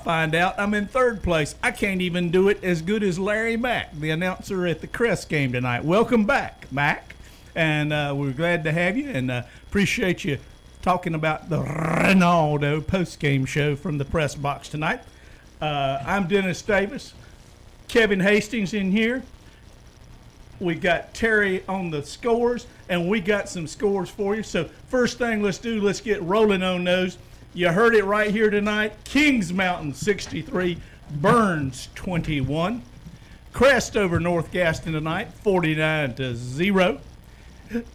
find out I'm in third place. I can't even do it as good as Larry Mack, the announcer at the Crest game tonight. Welcome back, Mack. And we're glad to have you and appreciate you talking about the Renaldo post-game show from the press box tonight. I'm Dennis Davis. Kevin Hastings in here. We got Terry on the scores, and we got some scores for you. So first thing let's get rolling on those. You heard it right here tonight. Kings Mountain 63, Burns 21. Crest over North Gaston tonight, 49-0.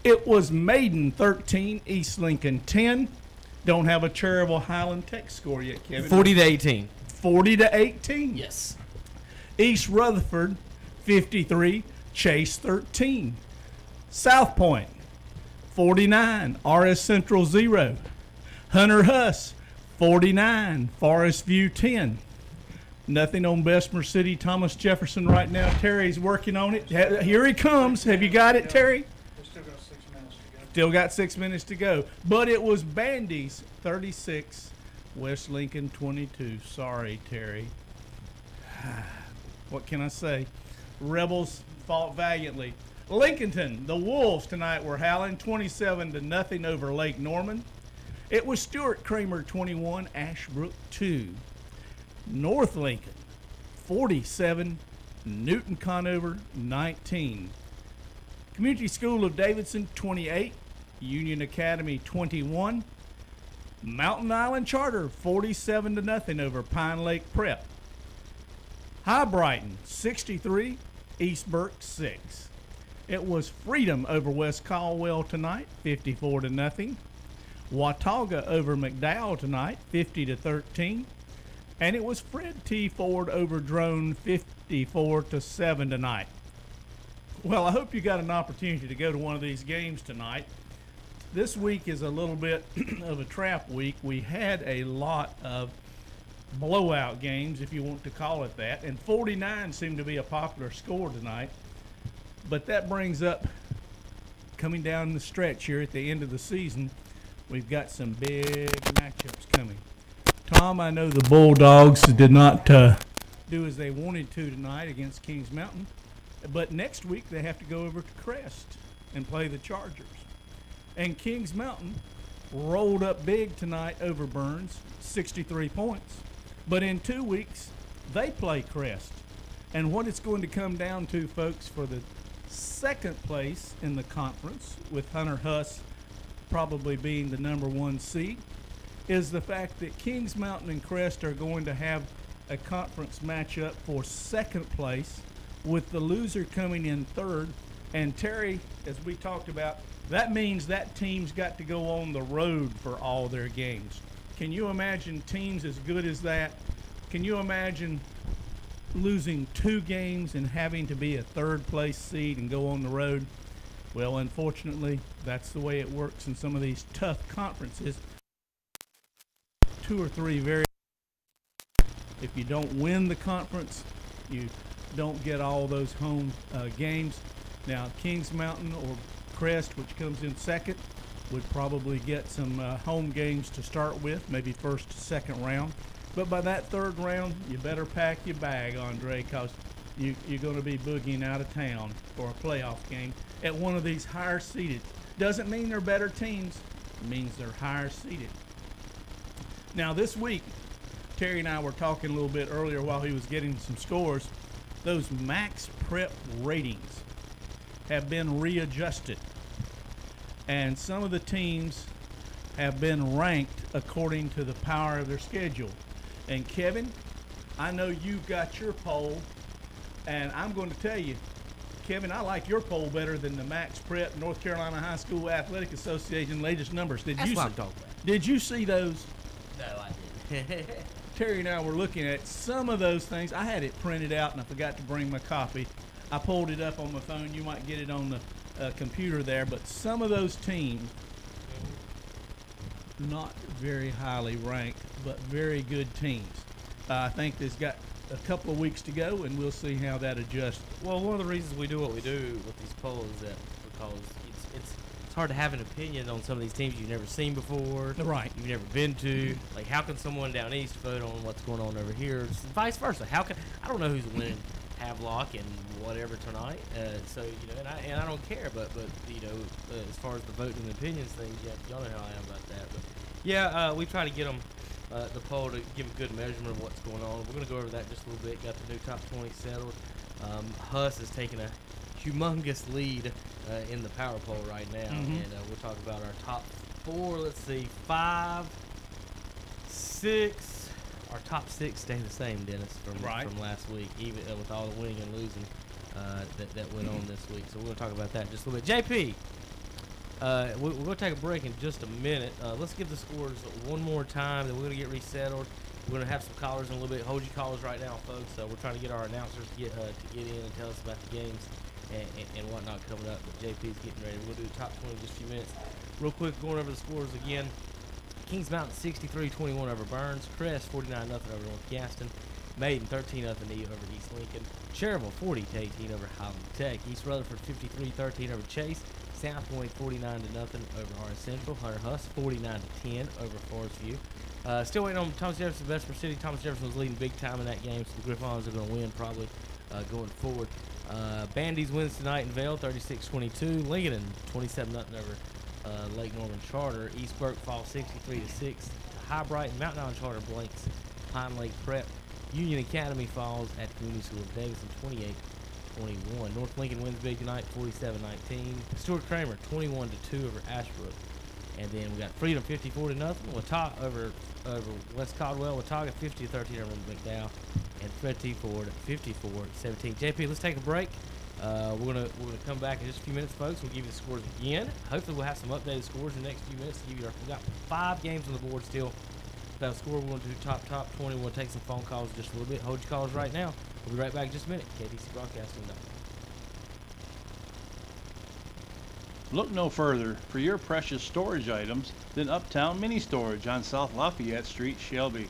It was Maiden 13, East Lincoln 10. Don't have a terrible Highland Tech score yet, Kevin. 40-18. 40-18. Yes. East Rutherford 53, Chase 13. South Point 49, RS Central 0. Hunter Huss 49, Forest View 10. Nothing on Bessemer City, Thomas Jefferson right now. Terry's working on it. Here he comes. Have you got it, Terry? We still got 6 minutes to go. Still got 6 minutes to go. But it was Bandy's 36, West Lincoln 22. Sorry, Terry. What can I say? Rebels fought valiantly. Lincolnton, the Wolves tonight were howling 27-0 over Lake Norman. It was Stuart Kramer 21, Ashbrook 2. North Lincoln 47, Newton Conover 19. Community School of Davidson 28, Union Academy 21. Mountain Island Charter 47-0 over Pine Lake Prep. High Brighton 63, East Burke 6. It was Freedom over West Caldwell tonight, 54-0. Watauga over McDowell tonight, 50-13. And it was Fred T. Ford over Drone, 54-7 tonight. Well, I hope you got an opportunity to go to one of these games tonight. This week is a little bit of a trap week. We had a lot of blowout games, if you want to call it that, and 49 seemed to be a popular score tonight. But that brings up, coming down the stretch here at the end of the season, we've got some big matchups coming. Tom, I know the Bulldogs did not do as they wanted to tonight against Kings Mountain, but next week they have to go over to Crest and play the Chargers. And Kings Mountain rolled up big tonight over Burns, 63 points. But in 2 weeks, they play Crest. And what it's going to come down to, folks, for the second place in the conference, with Hunter Huss probably being the #1 seed, is the fact that Kings Mountain and Crest are going to have a conference matchup for second place, with the loser coming in third. And Terry, as we talked about, that means that team's got to go on the road for all their games. Can you imagine teams as good as that? Can you imagine losing 2 games and having to be a third place seed and go on the road? Well, unfortunately, that's the way it works in some of these tough conferences. 2 or 3 very. If you don't win the conference, you don't get all those home games. Now, Kings Mountain or Crest, which comes in second, would probably get some home games to start with, maybe first, second round. But by that third round, you better pack your bag, Andre, because you're going to be boogieing out of town for a playoff game at one of these higher seeded. Doesn't mean they're better teams. It means they're higher seeded. Now this week, Terry and I were talking a little bit earlier while he was getting some scores. Those max prep ratings have been readjusted. And some of the teams have been ranked according to the power of their schedule. And Kevin, I know you've got your poll, and I'm going to tell you, Kevin, I like your poll better than the Max Prep North Carolina High School Athletic Association latest numbers. That's what I'm talking about. Did you see those? No, I didn't. Terry and I were looking at some of those things. I had it printed out, and I forgot to bring my copy. I pulled it up on my phone. You might get it on the computer there, but some of those teams, not very highly ranked, but very good teams. I think there's got a couple of weeks to go, and we'll see how that adjusts. Well, one of the reasons we do what we do with these polls is that because it's it's hard to have an opinion on some of these teams you've never seen before. Right. You've never been to. Like, how can someone down east vote on what's going on over here? It's vice versa. I don't know who's winning Havelock and whatever tonight. So, and I don't care. But as far as the voting and opinions things, y'all know how I am about that. But yeah, we try to get them the poll to give a good measurement of what's going on. We're going to go over that just a little bit. Got the new top 20 settled. Huss is taking a humongous lead in the power poll right now, and we'll talk about our top 4. Let's see, 5, 6. Our top 6 stay the same, Dennis, from last week, even with all the winning and losing that went on this week. So we're going to talk about that in just a little bit. JP, we're going to take a break in just a minute. Let's give the scores one more time, then we're going to get resettled. We're going to have some callers in a little bit. Hold your callers right now, folks. We're trying to get our announcers to get in and tell us about the games and whatnot coming up. But JP's getting ready. We'll do the top 20 in just a few minutes. Real quick, going over the scores again. Kings Mountain 63-21 over Burns. Crest 49-0 over North Gaston. Maiden 13-0 over East Lincoln. Cherville 40-18 over Highland Tech. East Rutherford 53-13 over Chase. South Point 49-0 over RS Central. Hunter Huss 49-10 over Forest View. Still waiting on Thomas Jefferson, Vesper City. Thomas Jefferson was leading big time in that game, so the Griffons are going to win probably going forward. Bandy's wins tonight in Vale, 36-22. Lincoln 27-0 over Lake Norman Charter. East Burke falls 63-6 to High Brighton. Mountain Island Charter blanks Pine Lake Prep. Union Academy falls at Community School of Davidson 28-21. North Lincoln wins big tonight, 47-19. Stuart Kramer 21-2 over Ashbrook. And then we got Freedom 54-0. Watauga over West Caldwell. Watauga 50-13 over McDowell. And Fred T. Ford 54-17. JP, let's take a break. We're gonna come back in just a few minutes, folks. We'll give you the scores again. Hopefully, we'll have some updated scores in the next few minutes to give you. We've got 5 games on the board still. That score, we're going to do top 20. We'll take some phone calls in just a little bit. Hold your calls right now. We'll be right back in just a minute. KDC Broadcasting. Look no further for your precious storage items than Uptown Mini Storage on South Lafayette Street, Shelby.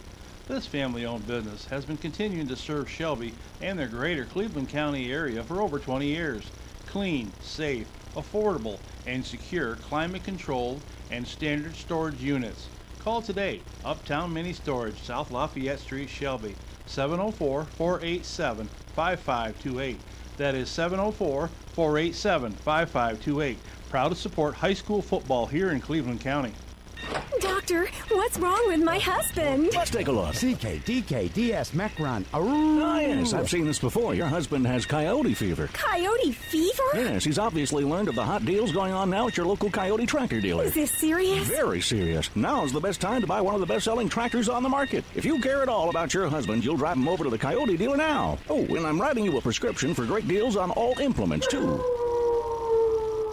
This family-owned business has been continuing to serve Shelby and their greater Cleveland County area for over 20 years. Clean, safe, affordable, and secure climate-controlled and standard storage units. Call today, Uptown Mini Storage, South Lafayette Street, Shelby, 704-487-5528. That is 704-487-5528. Proud to support high school football here in Cleveland County. Doctor, what's wrong with my husband? Let's take a look. CKDKDS Macron. Oh, yes, I've seen this before. Your husband has coyote fever. Coyote fever? Yes, he's obviously learned of the hot deals going on now at your local Coyote tractor dealer. Is this serious? Very serious. Now's the best time to buy one of the best-selling tractors on the market. If you care at all about your husband, you'll drive him over to the Coyote dealer now. Oh, and I'm writing you a prescription for great deals on all implements, too.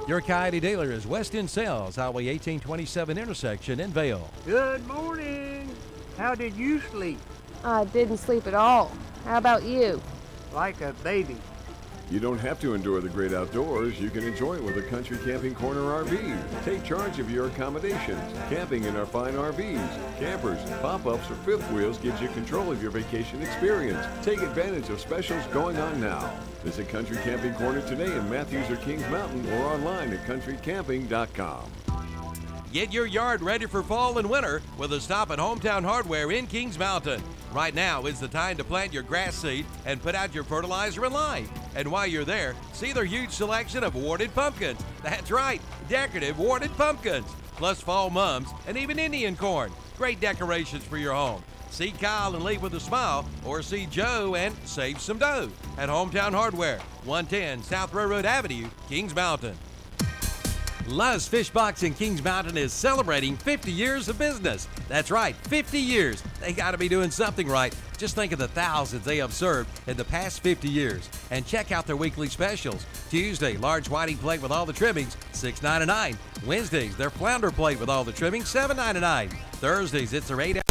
Your Coyote dealer is West End Sales, Highway 1827 intersection in Vale. Good morning. How did you sleep? I didn't sleep at all. How about you? Like a baby. You don't have to endure the great outdoors. You can enjoy it with a Country Camping Corner RV. Take charge of your accommodations. Camping in our fine RVs, campers, pop-ups, or fifth wheels gives you control of your vacation experience. Take advantage of specials going on now. Visit Country Camping Corner today in Matthews or Kings Mountain or online at countrycamping.com. Get your yard ready for fall and winter with a stop at Hometown Hardware in Kings Mountain. Right now is the time to plant your grass seed and put out your fertilizer in line. And while you're there, see their huge selection of warded pumpkins. That's right, decorative warded pumpkins, plus fall mums and even Indian corn. Great decorations for your home. See Kyle and leave with a smile, or see Joe and save some dough at Hometown Hardware, 110 South Railroad Avenue, Kings Mountain. Luz Fish Box in Kings Mountain is celebrating 50 years of business. That's right, 50 years. They got to be doing something right. Just think of the thousands they have served in the past 50 years. And check out their weekly specials. Tuesday, large whiting plate with all the trimmings, $6.99. Wednesdays, their flounder plate with all the trimmings, $7.99. Thursdays, it's their 8-ounce.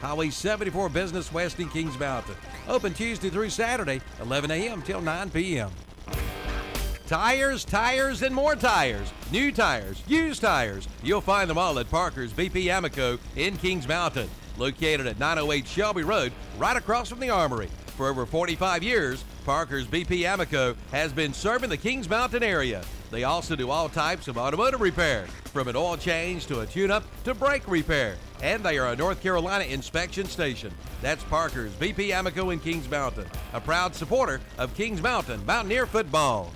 Highway 74 Business West in Kings Mountain. Open Tuesday through Saturday, 11 a.m. till 9 p.m. Tires, tires, and more tires. New tires, used tires. You'll find them all at Parker's BP Amoco in Kings Mountain. located at 908 Shelby Road, right across from the Armory. For over 45 years, Parker's BP Amico has been serving the Kings Mountain area. They also do all types of automotive repair, from an oil change to a tune-up to brake repair. And they are a North Carolina inspection station. That's Parker's BP Amico in Kings Mountain, a proud supporter of Kings Mountain Mountaineer football.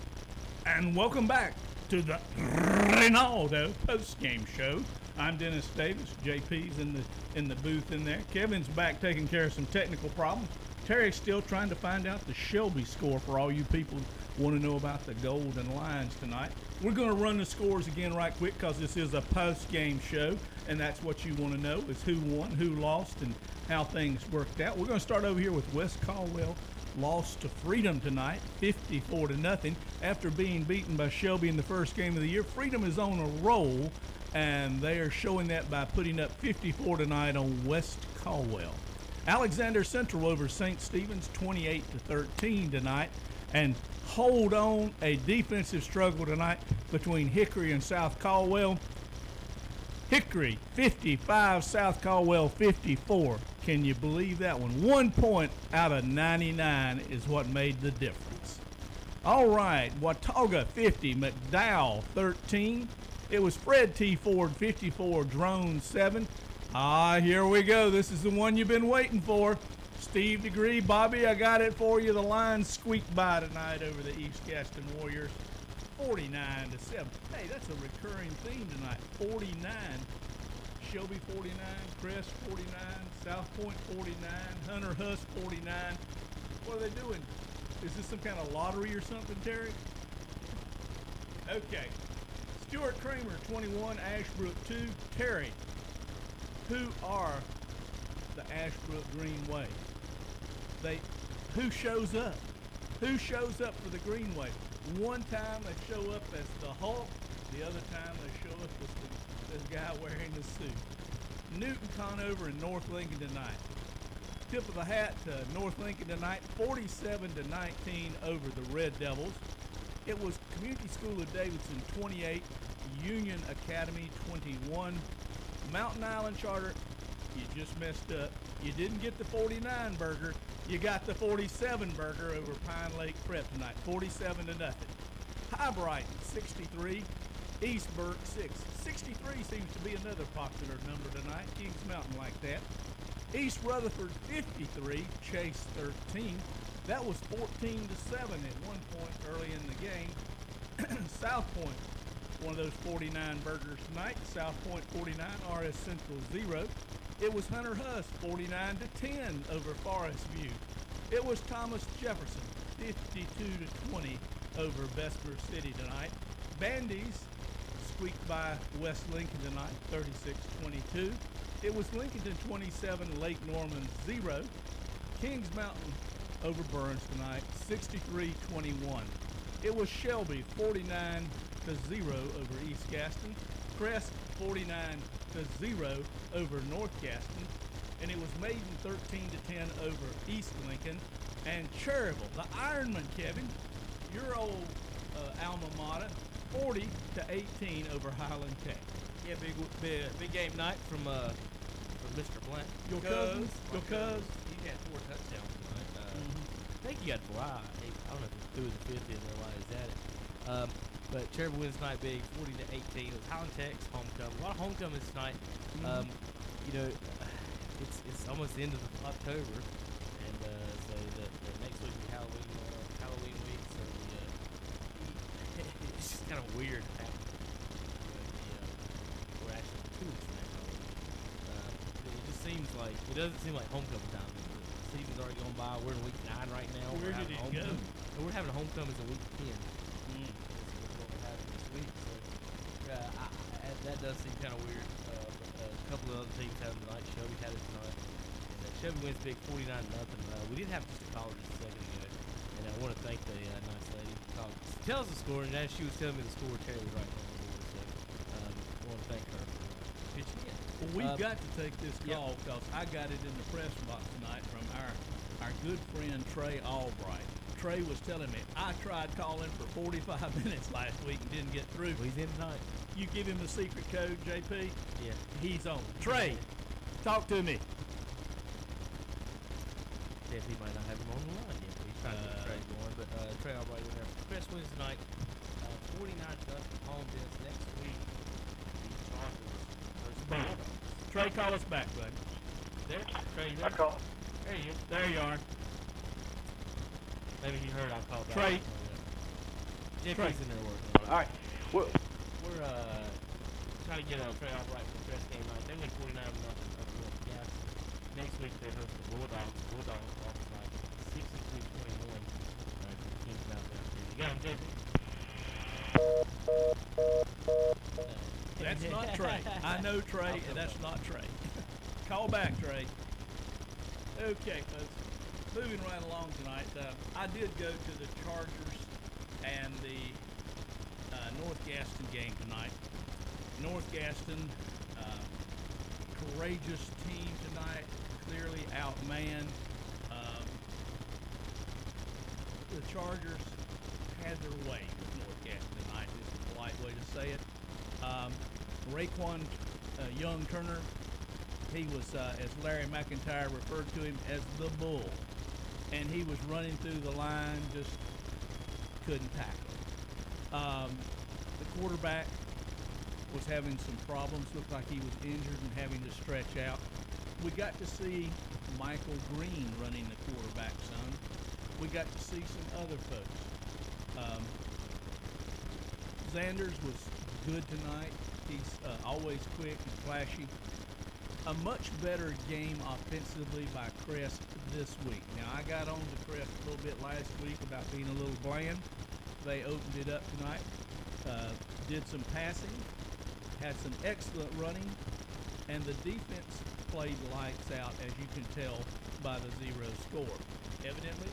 And welcome back to the Renaldo post-game show. I'm Dennis Davis. JP's in the booth in there. Kevin's back taking care of some technical problems. Terry's still trying to find out the Shelby score for all you people who want to know about the Golden Lions tonight. We're going to run the scores again right quick because this is a post-game show, and that's what you want to know is who won, who lost, and how things worked out. We're going to start over here with West Caldwell. Lost to Freedom tonight, 54-0, after being beaten by Shelby in the first game of the year. Freedom is on a roll, and they are showing that by putting up 54 tonight on West Caldwell. Alexander Central over St. Stephen's, 28-13 tonight. And hold on, a defensive struggle tonight between Hickory and South Caldwell. Hickory 55, South Caldwell 54. Can you believe that one? 1 point out of 99 is what made the difference. All right, Watauga 50, McDowell 13. It was Fred T. Ford 54, Drone 7. Here we go. This is the one you've been waiting for. Steve Degree, Bobby, I got it for you. The Lions squeaked by tonight over the East Gaston Warriors, 49-7. Hey, that's a recurring theme tonight. 49. Shelby 49, Crest 49, South Point 49, Hunter Huss 49. What are they doing? Is this some kind of lottery or something, Terry? Okay. Stuart Kramer 21, Ashbrook 2. Terry, who are the Ashbrook Greenway? Who shows up? Who shows up for the Greenway? One time they show up as the Hulk, the other time they show up as the guy wearing the suit. Newton Conover and North Lincoln tonight. Tip of the hat to North Lincoln tonight, 47-19 over the Red Devils. It was Community School of Davidson 28, Union Academy 21. Mountain Island Charter, you just messed up. You didn't get the 49 burger. You got the 47 burger over Pine Lake Prep tonight, 47-0. High Brighton 63, East Burke 6. 63 seems to be another popular number tonight. Kings Mountain like that. East Rutherford 53, Chase 13. That was 14-7 at one point early in the game. South Point, one of those 49 burgers tonight. South Point 49, RS Central 0. It was Hunter Huss 49-10 over Forest View. It was Thomas Jefferson 52-20 over Vesper City tonight. Bandies squeaked by West Lincoln tonight 36-22. It was Lincolnton 27, Lake Norman 0. Kings Mountain over Burns tonight 63-21. It was Shelby 49-0 over East Gaston. Crest 49-0 over North Gaston. And it was Maiden 13-10 over East Lincoln. And Cherryville, the Ironman, Kevin, your old alma mater, 40-18 over Highland Tech. Yeah, big game night from Mr. Blanton. Your cuz. He had 4 touchdowns tonight. I think he got 4. I don't know if he threw the 50 in there while he's at it. But Cherryville wins tonight big, 40-18. It was Highland Tech's homecoming. A lot of homecomings tonight. You know, it's almost the end of October, and so the next week will be Halloween week. So it's just kind of weird. We're actually 2 weeks from Halloween. It just seems like it doesn't seem like homecoming time. The season's already gone by. We're in week 9 right now. Where did it go? And we're having a homecoming in week 10. That's what we're having this week. So that does seem kind of weird. A couple of other teams having tonight. Shelby had it tonight. And Shelby wins big 49-0. We did have just a caller just a second ago, and I want to thank the nice lady. Tell us the score, and as she was telling me the score, Terry was right on the board. So I want to thank her for pitching in. Well, we've got to take this call because I got it in the press box tonight from our good friend Trey Albright. Trey was telling me, I tried calling for 45 minutes last week and didn't get through. Well, he's in tonight. You give him the secret code, JP? Yeah. He's on. Trey, talk to me. JP might not have him on the line yet. He's trying to get Trey going, but Trey Albright winner for Chris wins tonight. 49 to home Dennis. Next week, the Chargers versus Bulldogs. Trey, call us back, bud. There, Trey, you there? I call. There you. There you are. Maybe you heard I called back. Trey. JP's in there working on it. All right. We're trying to get Trey Albright for the press game night. They win 49 to nothing up North Gas. Next week they host the Bulldogs. Bulldogs lost tonight 63-21 to Kings Mountain. You got him, JP? That's not Trey. I know Trey, and that's not Trey. Call back, Trey. Okay, folks. Moving right along tonight. I did go to the Chargers and the North Gaston game tonight. North Gaston, courageous team tonight, clearly outmanned. The Chargers had their way with North Gaston tonight, is a polite way to say it. Raekwon Young Turner, he was, as Larry McIntyre referred to him, as the bull. And he was running through the line, just couldn't tackle. The quarterback was having some problems, looked like he was injured and having to stretch out. We got to see Michael Green running the quarterback some. We got to see some other folks. Zanders was good tonight. He's always quick and flashy. A much better game offensively by Crest this week. Now, I got on to Crest a little bit last week about being a little bland. They opened it up tonight, did some passing, had some excellent running, and the defense played lights out, as you can tell by the 0 score. Evidently,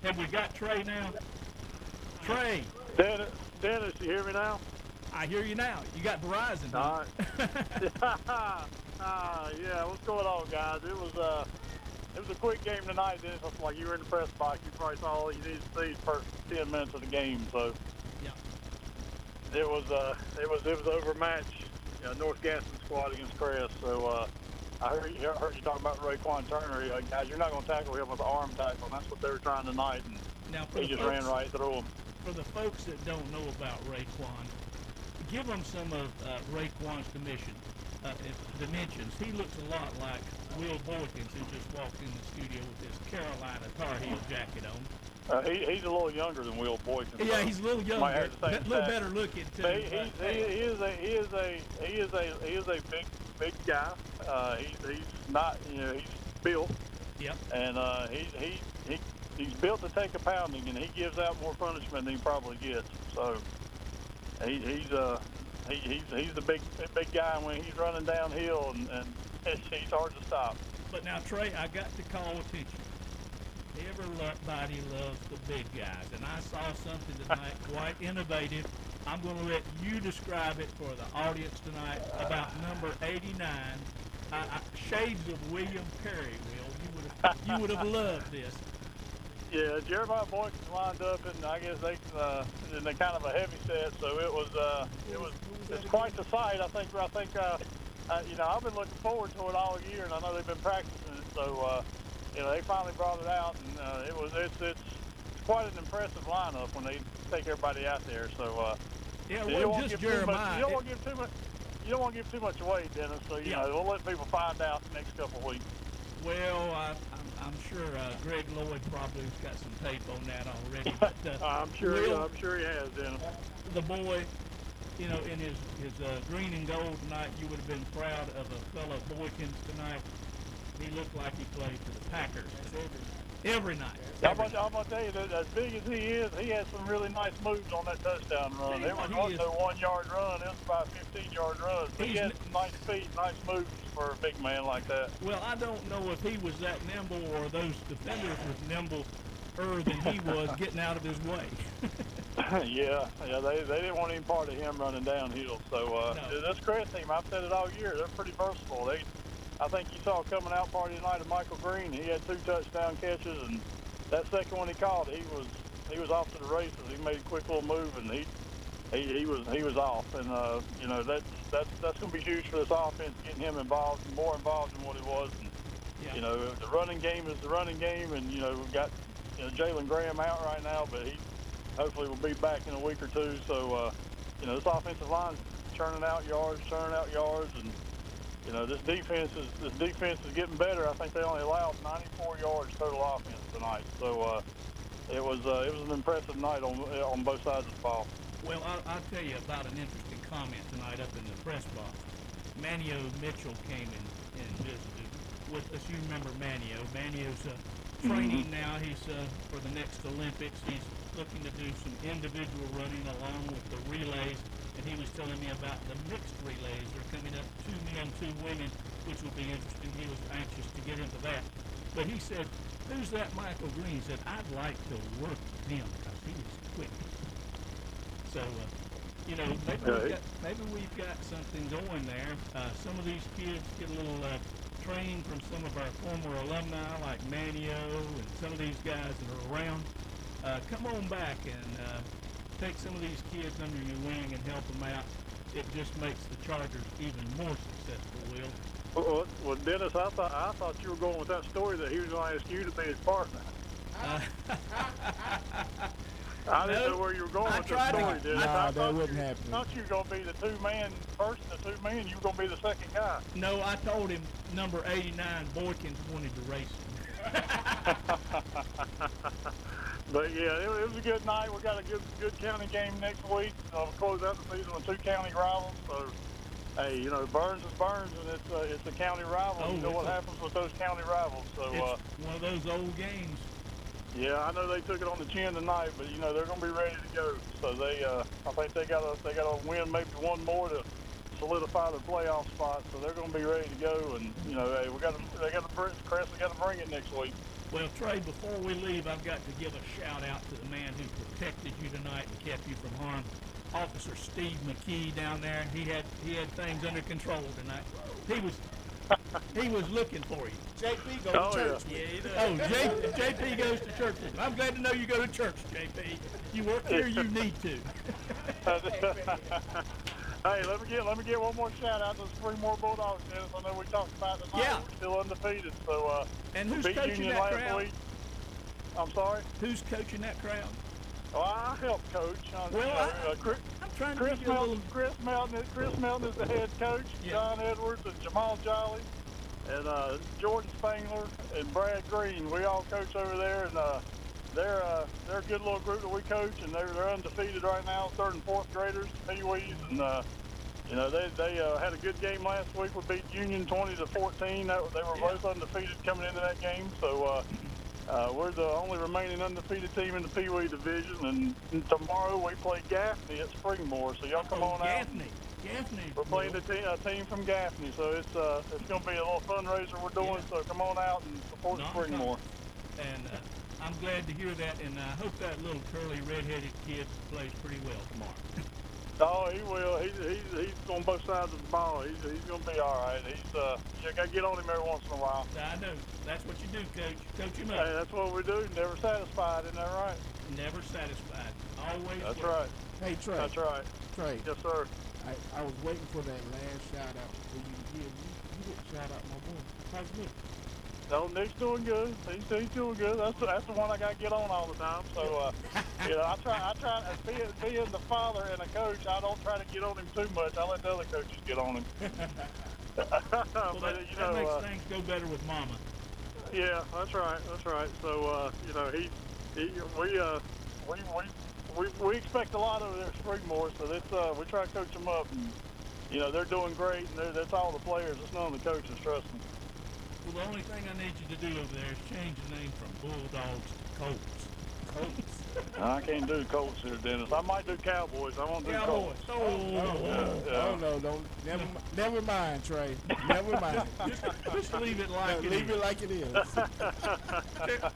have we got Trey now? Trey! Dennis, you hear me now? I hear you now. You got Verizon. All right. Yeah, what's going on, guys? It was a quick game tonight, Dennis. Like you were in the press box, you probably saw all you needed to see the first 10 minutes of the game. So yeah, it was overmatched. North Gaston squad against Crest. So I heard you talking about Raekwon Turner. Guys, you're not going to tackle him with an arm tackle. And that's what they were trying tonight. And now, he just ran right through him. For the folks that don't know about Raekwon, give them some of Raekwon's dimensions. He looks a lot like Will Boykins, who just walked in the studio with his Carolina Tar Heel jacket on. He's a little younger than Will Boykins. Yeah, he's a little younger, a little better looking too. He is a big guy. He's not, he's built. Yep. And he's built to take a pounding, and he gives out more punishment than he probably gets. So he's the big guy when he's running downhill, and he's hard to stop. But now, Trey, I got to call attention. Everybody loves the big guys, and I saw something tonight quite innovative. I'm going to let you describe it for the audience tonight about number 89, shades of William Perry. Will you would have loved this? Yeah, Jeremiah Boykins lined up, and I guess they kind of a heavy set, so it's quite the sight. I think I've been looking forward to it all year, and I know they've been practicing it. So they finally brought it out, and it's quite an impressive lineup when they take everybody out there. So yeah, it wasn't just Jeremiah. You don't want to give too much away, Dennis. So we'll let people find out the next couple of weeks. Well, I'm sure Greg Lloyd probably has got some tape on that already. But, I'm sure he has, Dennis. The boy, in his green and gold tonight, you would have been proud of a fellow Boykins tonight. He looked like he played for the Packers every night. I'm going to tell you that as big as he is, he had some really nice moves on that touchdown run. It was not no 1 yard run. It was about a 15-yard run. He had some nice feet, nice moves for a big man like that. Well, I don't know if he was that nimble or those defenders was nimbler than he was getting out of his way. Yeah, they didn't want any part of him running downhill. So this Crest team, I've said it all year, they're pretty versatile. I think you saw coming out party tonight of Michael Green. He had 2 touchdown catches, and that second one he caught, he was off to the races. He made a quick little move, and he was off. And that's going to be huge for this offense, getting him involved, more involved than what he was. And You know, the running game is the running game, and you know we've got Jalen Graham out right now, but he hopefully will be back in a week or two. So you know, this offensive line's churning out yards, and you know this defense is getting better. I think they only allowed 94 yards total offense tonight. So it was an impressive night on both sides of the ball. Well, I'll tell you about an interesting comment tonight up in the press box. Manio Mitchell came and visited with us. You remember Manio. Manio's training now. He's for the next Olympics. He's looking to do some individual running along with the relays. And he was telling me about the mixed relays. They're coming up 2 men, 2 women, which will be interesting. He was anxious to get into that. But he said, who's that Michael Green? He said, I'd like to work with him because he is quick. So, you know, maybe we've got something going there. Some of these kids get a little training from some of our former alumni like Manio and some of these guys that are around. Come on back and take some of these kids under your wing and help them out. It just makes the Chargers even more successful, Will. Well, Dennis, I thought you were going with that story that he was going to ask you to be his partner. I didn't know where you were going with the story, Dennis. No, that wouldn't happen. I thought you were going to be the 2-man person, the 2 men. You were going to be the second guy. No, I told him number 89, Boykins, wanted to race him. But yeah, it was a good night. We got a good county game next week. We'll close out the season with 2 county rivals. So, hey, you know, Burns is Burns, and it's a county rival. You know what happens with those county rivals. So it's one of those old games. Yeah, I know they took it on the chin tonight, but you know they're going to be ready to go. So I think they got to win maybe one more to solidify their playoff spot. So they're going to be ready to go. And you know, hey, they got to bring it next week. Well, Trey, before we leave, I've got to give a shout-out to the man who protected you tonight and kept you from harm. Officer Steve McKee down there. He had things under control tonight. He was looking for you. JP goes to church. Yeah, he does. JP goes to church. I'm glad to know you go to church, JP. You work here, you need to. Hey, let me get one more shout out to the Springmore Bulldogs, Dennis. I know we talked about it tonight. Yeah. We're still undefeated. So and who's beat coaching Union that last crowd? week. I'm sorry? Who's coaching that crowd? Well, I help coach. Chris Melton is the head coach. Yeah. John Edwards and Jamal Jolly and Jordan Spangler and Brad Green. We all coach over there, and they're a good little group that we coach, and they're undefeated right now, 3rd and 4th graders, Pee-wees, and you know they had a good game last week. We beat Union 20-14. They were both undefeated coming into that game, so. We're the only remaining undefeated team in the Pee-wee division, and tomorrow we play Gaffney at Springmore. So y'all come on out. Gaffney. We're playing a team from Gaffney, so it's going to be a little fundraiser we're doing. So come on out and support Springmore. And I'm glad to hear that, and I hope that little curly red-headed kid plays pretty well tomorrow. Oh, he will. He's on both sides of the ball. He's going to be all right. You got to get on him every once in a while. I know. That's what you do, Coach. Coach him up. Hey, that's what we do. Never satisfied. Isn't that right? Never satisfied. Always. That's right. Hey, Trey. That's right. Trey. Yes, sir. I was waiting for that last shout out for you to give. You didn't shout out my boy. How's Nick? No, Nick's doing good. He's doing good. That's the one I got to get on all the time. So, you know, I try being the father and a coach. I don't try to get on him too much. I let the other coaches get on him. Well, that makes things go better with Mama. Yeah, that's right. So, you know, we expect a lot over there at Springmore. So we try to coach them up, and you know they're doing great. And that's all the players. It's none of the coaches. Trust me. Well, the only thing I need you to do over there is change the name from Bulldogs to Colts. I can't do Colts here, Dennis. I might do Cowboys. I won't do Colts. No, never mind, Trey. Never mind. Just leave it like it is. Leave it like it is.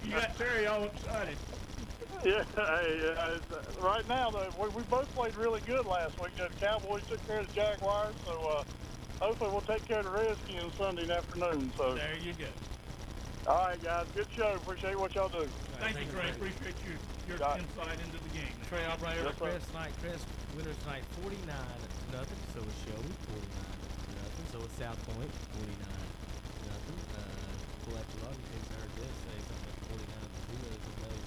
You got Terry all excited. Yeah, right now, though, we both played really good last week. The Cowboys took care of the Jaguars, so hopefully we'll take care of the Redskins Sunday afternoon. So there you go. All right, guys. Good show. Appreciate what y'all do. Thank you, Trey. Appreciate your insight into the game. Trey Albright over Chris tonight. Chris, winners tonight 49-0. So is Shelby 49-0. So is South Point 49-0. Appalachian teams. I heard Dennis say something about the 49ers. Who knows who knows?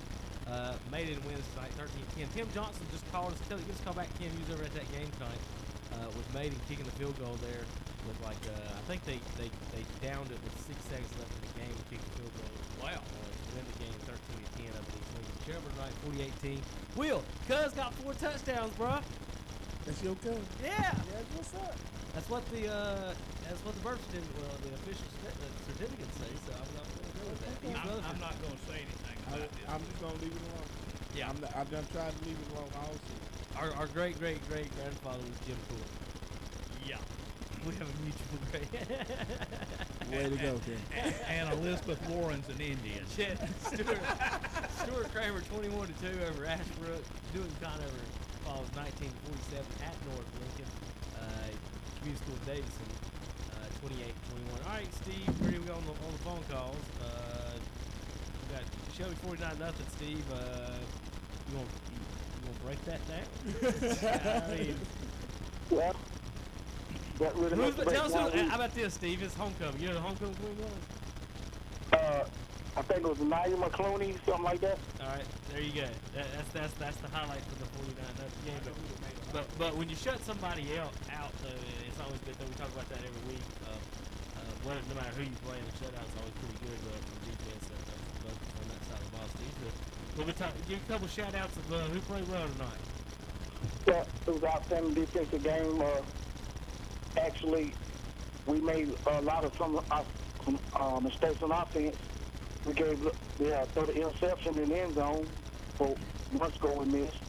Maiden wins tonight, 13-10. Tim Johnson just called us. Give us a call back, Kim. You was over at that game tonight with Maiden kicking the field goal there. With I think they downed it with 6 seconds left in the game and kicked the field goal. Wow. To win the game 13-10 over these wins. Shelby tonight, 40-18. Will, Cuz got 4 touchdowns, bro. That's your cuz? Yeah. That's what's up. That's what the birth certificate, the official certificates say. So I'm not going to go with that. I'm not going to say anything about this. I'm just going to leave it alone. Yeah. I've done tried to leave it alone all season. Our great grandfather was Jim Court. Yeah. We have a mutual great. Way to go, Ken. And Elizabeth Warren's an Indian. Stuart Kramer 21-2 over Ashbrook. Newton Conover falls 19-47 at North Lincoln. Community School Davidson 28-21. All right, Steve, ready to go on the phone calls. We got Shelby 49-0. Steve, you gonna break that down? I mean, well. Tell us how about this, Steve? It's homecoming. You know the homecoming queen was? I think it was Naya McClooney, something like that. All right, there you go. That's the highlight for the 49 game. But when you shut somebody else out, it's always good. Though we talk about that every week. No matter who you play, the shutout's always pretty good for defense on that side of the ball. Steve, give a couple shout outs of who played well tonight. Yeah, it was an outstanding defensive game. Actually, we made a lot of some mistakes on offense. We threw the interception in the end zone for one score we missed,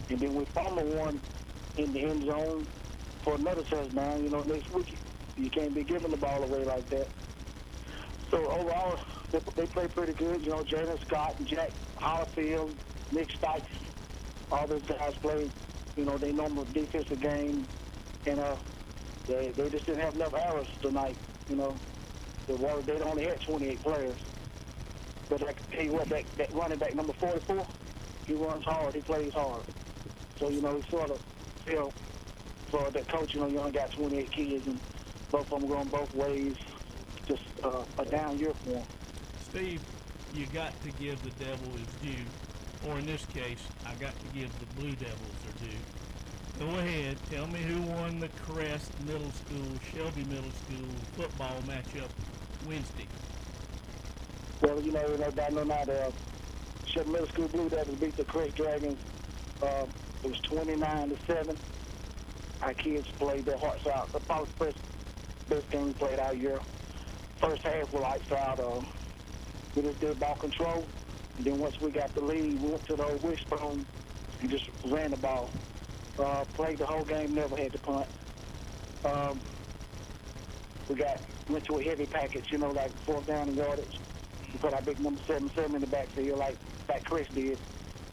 and then we fumbled one in the end zone for another touchdown. You know, next week you can't be giving the ball away like that. So overall, they played pretty good. You know, Jaden Scott and Jack Hollifield, Nick Stikes, all those guys played. You know, they normal defensive game, and they just didn't have enough errors tonight. You know, they only had 28 players. But I can tell you what, that running back number 44, he runs hard, he plays hard. So, you know, he sort of feel for that coach, you know, you only got 28 kids, and both of them going both ways. Just a down year for him. Steve, you got to give the devil his due, or in this case, I got to give the Blue Devils their due. Go ahead, tell me who won the Crest Middle School, Shelby Middle School football matchup Wednesday. Well, you know, everybody know now the Shelby Middle School Blue Devils beat the Crest Dragons. It was 29-7. Our kids played their hearts out. The probably best game we played all year. First half was lights out. We just did ball control. And then once we got the lead, we went to the old wishbone and just ran the ball. Played the whole game, never had to punt. Went to a heavy package, you know, like 4th down and yardage. We put our big number 77 in the backfield like Chris did,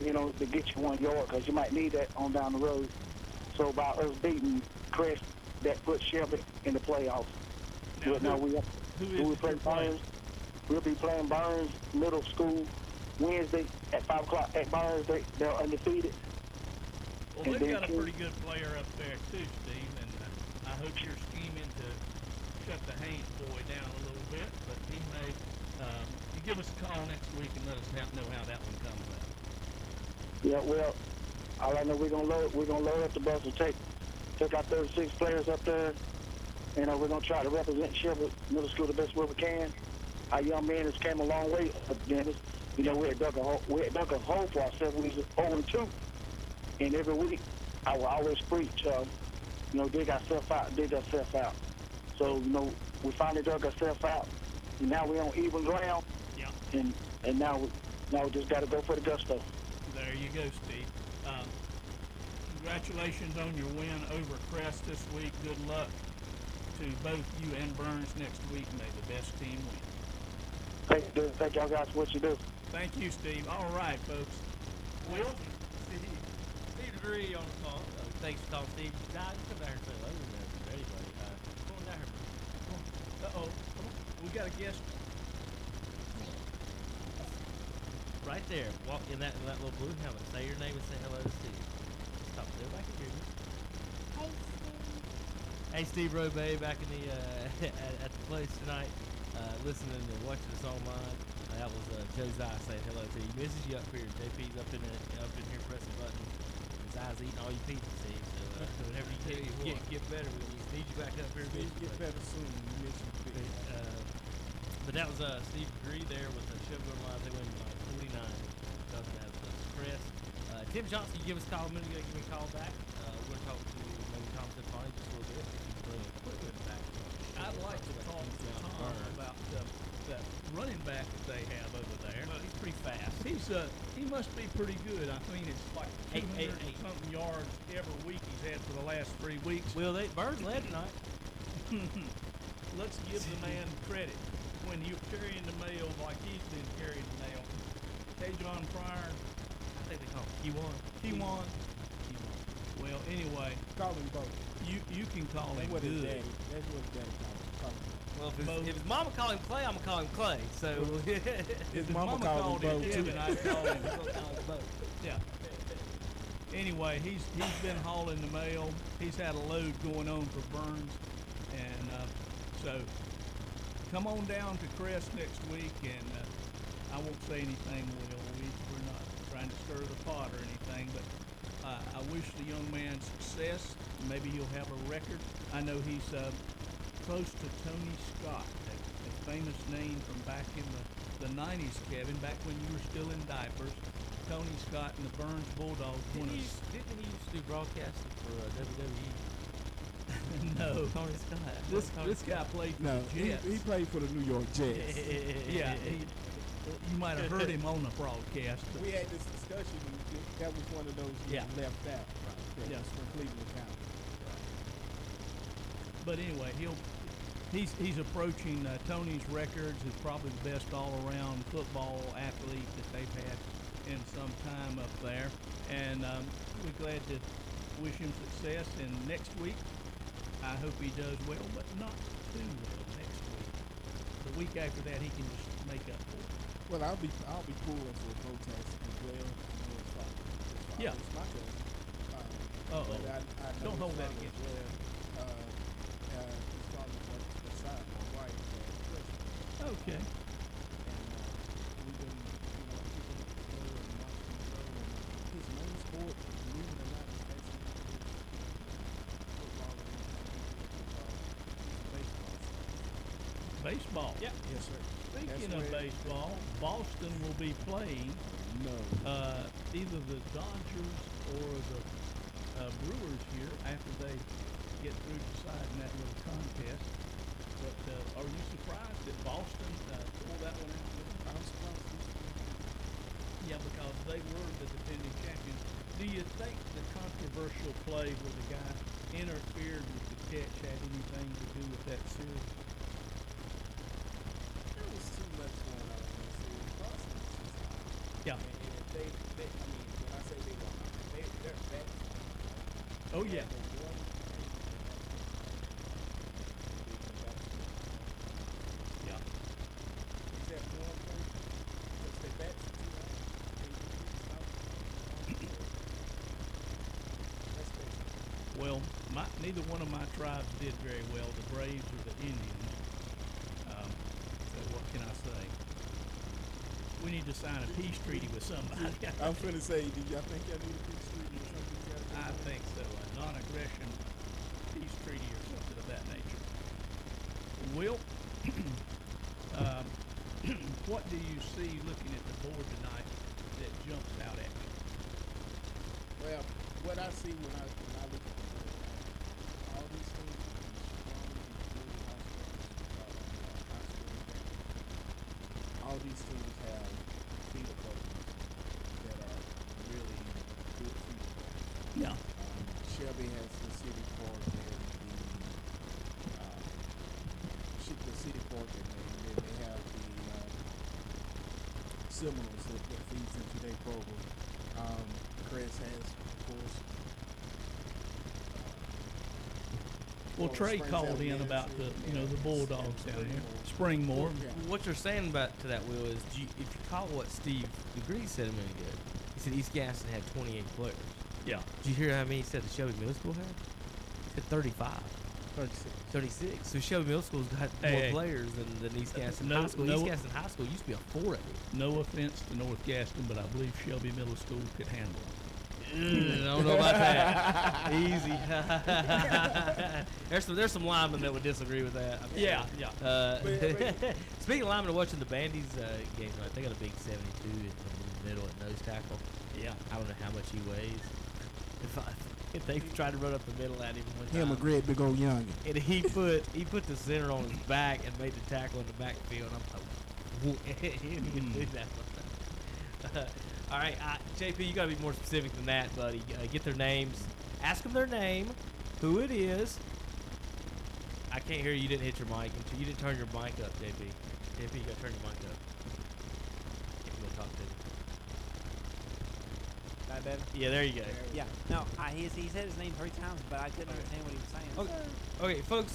you know, to get you 1 yard, because you might need that on down the road. So by us beating Chris, that put Shelby in the playoffs. Now we play Burns. We'll be playing Burns Middle School Wednesday at 5 o'clock at Burns. They're undefeated. Well, they've got a pretty good player up there too, Steve, and I hope you're scheming to shut the Haynes boy down a little bit. But he may. You give us a call next week and let us know how that one comes out. Yeah, well, all I know we're gonna load up the bus and take our 36 players up there. You know, we're gonna try to represent Shelby Middle School the best way we can. Our young men has came a long way, Dennis. You know, we had dug a hole for ourselves. We was 0-2. And every week, I will always preach, you know, dig ourselves out. So, you know, we finally dug ourselves out. And now we're on even ground. Yeah. And now we just got to go for the gusto. There you go, Steve. Congratulations on your win over Crest this week. Good luck to both you and Burns next week. May the best team win. Thank y'all guys for what you do. Thank you, Steve. All right, folks. Will? Steve DeGree on the phone. Thanks for calling, Steve. Guys, come down here and say hello to anybody. Come on down here. Uh-oh. Come on. We got a guest. Right there. Walk in that little blue helmet. Say your name and say hello to Steve. Stop. Everybody can hear you. Hey, Steve. Hey, Steve Robay back in the at the place tonight. listening and watching us online. That was Josiah saying hello to you. Misses you up here. JP's up in here pressing buttons. His eyes eating all your pizza, Steve. So whenever you get better, we need you back up here. Get better soon. We miss you big. But that was Steve Degree there with the Shelby line. They win by 49. Doesn't have the crest. Tim Johnson, you give us a call a minute ago. Give me a call back. We're going to talk to maybe Tom Stefani just a little bit. He's bringing equipment back. I'd like to talk to Tom about that running back that they have over there. Well, he's pretty fast. He must be pretty good. I mean, it's like 200 something yards every week he's had for the last 3 weeks. Well, Birds led tonight. Let's give the man credit. When you're carrying the mail like he's been carrying the mail. John Pryor, I think they call him Keywan. Well, anyway, call him both. You can call him good. Daddy. That's what his daddy calls him. Well, if his mama called him Clay, I'm gonna call him Clay. So his mama called him Kevin, I call him both. Yeah. Anyway, he's been hauling the mail. He's had a load going on for Burns, and so come on down to Crest next week, and I won't say anything. We're not trying to stir the pot or anything, but I wish the young man success. Maybe he'll have a record. I know he's close to Tony Scott, a famous name from back in the 90s, Kevin, back when you were still in diapers. Tony Scott and the Burns Bulldogs won us. Didn't he used to do broadcasting for WWE? No. Tony Scott. This guy played for the Jets. He played for the New York Jets. Yeah. You might have heard him on the broadcast. We had this discussion, and that was one of those left out. Right. Yes, from Cleveland County. But anyway, he's approaching Tony's records as probably the best all-around football athlete that they've had in some time up there. And we're glad to wish him success. And next week, I hope he does well, but not too well next week. The week after that, he can just make up for it. Well, I'll be pulling for a protest as well. Yeah. It's my turn. Don't hold that against you. He's calling beside my wife. Okay. And we've been, his main sport, believe it or not, is actually football and Baseball. Yeah. Yes, sir. Speaking of baseball, Boston will be playing either the Dodgers or the Brewers here after they get through deciding that little contest. But are you surprised that Boston pulled that one out? I'm surprised. Yeah, because they were the defending champions. Do you think the controversial play where the guy interfered with the catch had anything to do with that series? There was too much going on in the series. Boston is just hot. Yeah. And they, I mean, when I say they won, they're back. Oh, yeah. Yeah. Is that one thing? Because they back to Well, neither one of my tribes did very well. The Braves or the Indians. So what can I say? We need to sign a peace treaty with somebody. I was going to say, do y'all think y'all need a peace treaty or something? I think so. A non-aggression peace treaty or something of that nature. Will, what do you see looking at the board tonight that jumps out at you? Well, what I see when I look at the board, all these things all these teams have feeder programs that are really good feeder programs. Yeah. Shelby has the City Park and the City Park, and they have the Seminoles that feeds into their program. Chris has, of course. Well, Trey called in about the Bulldogs down here, Springmore. What you're saying about to that, Will, is if you call what Steve Degree said a minute ago, he said East Gaston had 28 players. Yeah. Did you hear how many he said the Shelby Middle School had? He said 35. 36. So Shelby Middle School's got more players than East Gaston High School. East Gaston High School used to be a 4A. No offense to North Gaston, but I believe Shelby Middle School could handle it. I don't know about that. Easy. There's some linemen that would disagree with that. I mean, yeah. Speaking of linemen, watching the Bandy's game tonight, they got a big 72 in the middle at nose tackle. Yeah. I don't know how much he weighs. If they tried to run up the middle at him one time. Him a great big old youngin. And he put the center on his back and made the tackle in the backfield. I'm like, he didn't do that. All right, JP, you got to be more specific than that, buddy. Get their names. Ask them their name, who it is. I can't hear you. You didn't hit your mic. You didn't turn your mic up, JP. JP, you got to turn your mic up. If you want to talk to me. That better? Yeah, there you go. Yeah. No, he said his name 3 times, but I couldn't understand what he was saying. Okay, folks,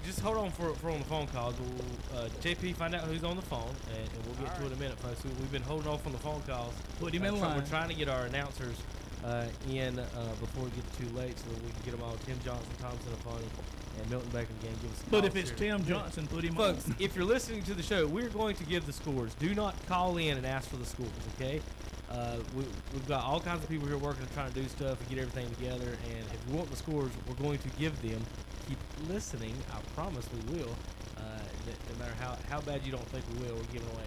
just hold on for on the phone calls. We'll JP find out who's on the phone, and we'll get to it in a minute, folks. We've been holding off on the phone calls. Put him in line. We're trying to get our announcers in before it gets too late, so that we can get them all. Tim Johnson, Thompson, Afani, and Milton Beckman game. Give us a But if it's Tim Johnson, put him folks, on. if you're listening to the show, we're going to give the scores. Do not call in and ask for the scores, okay? We've got all kinds of people here working and trying to do stuff and get everything together, and if you want the scores, we're going to give them. Keep listening. I promise we will. No matter how bad you don't think we will, we're giving away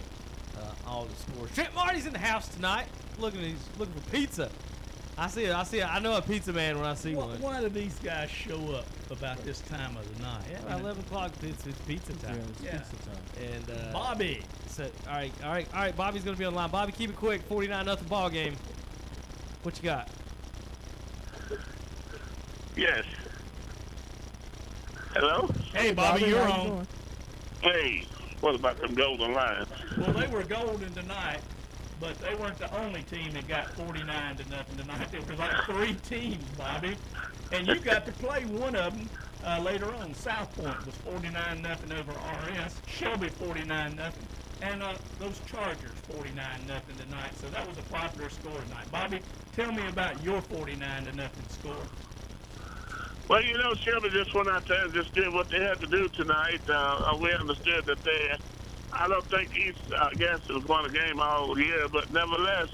all the scores. Trent Marty's in the house tonight. Looking for pizza. I see it. I know a pizza man when I see one. Why do these guys show up about this time of the night? Yeah, about 11 o'clock, it's pizza time. Yeah. Pizza time. And Bobby. So, all right. Bobby's gonna be on the line. Bobby, keep it quick. 49-0 ball game. What you got? Yes. Hello? Hey, Bobby, you're on. Hey, what about them Golden Lions? Well, they were golden tonight, but they weren't the only team that got 49-0 tonight. There was like 3 teams, Bobby, and you got to play one of them later on. South Point was 49-0 over RS. Shelby 49-0, and those Chargers 49-0 tonight. So that was a popular score tonight. Bobby, tell me about your 49-0 score. Well, Shelby just went out there and just did what they had to do tonight. We understood that I don't think East Gaston was won a game all year, but nevertheless,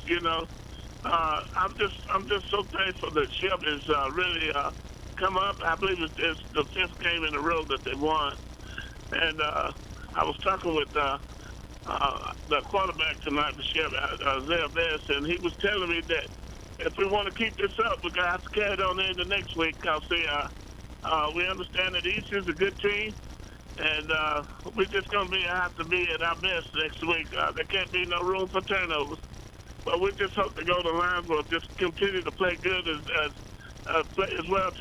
I'm just so thankful that Shelby's really come up. I believe it's the 5th game in a row that they won. And I was talking with the quarterback tonight for Shelby, Isaiah Best, and he was telling me that if we want to keep this up, we're going to have to carry it on into next week because we understand that East is a good team, and we're just going to have to be at our best next week. There can't be no room for turnovers. But we just hope the Golden Lions will just continue to play good as well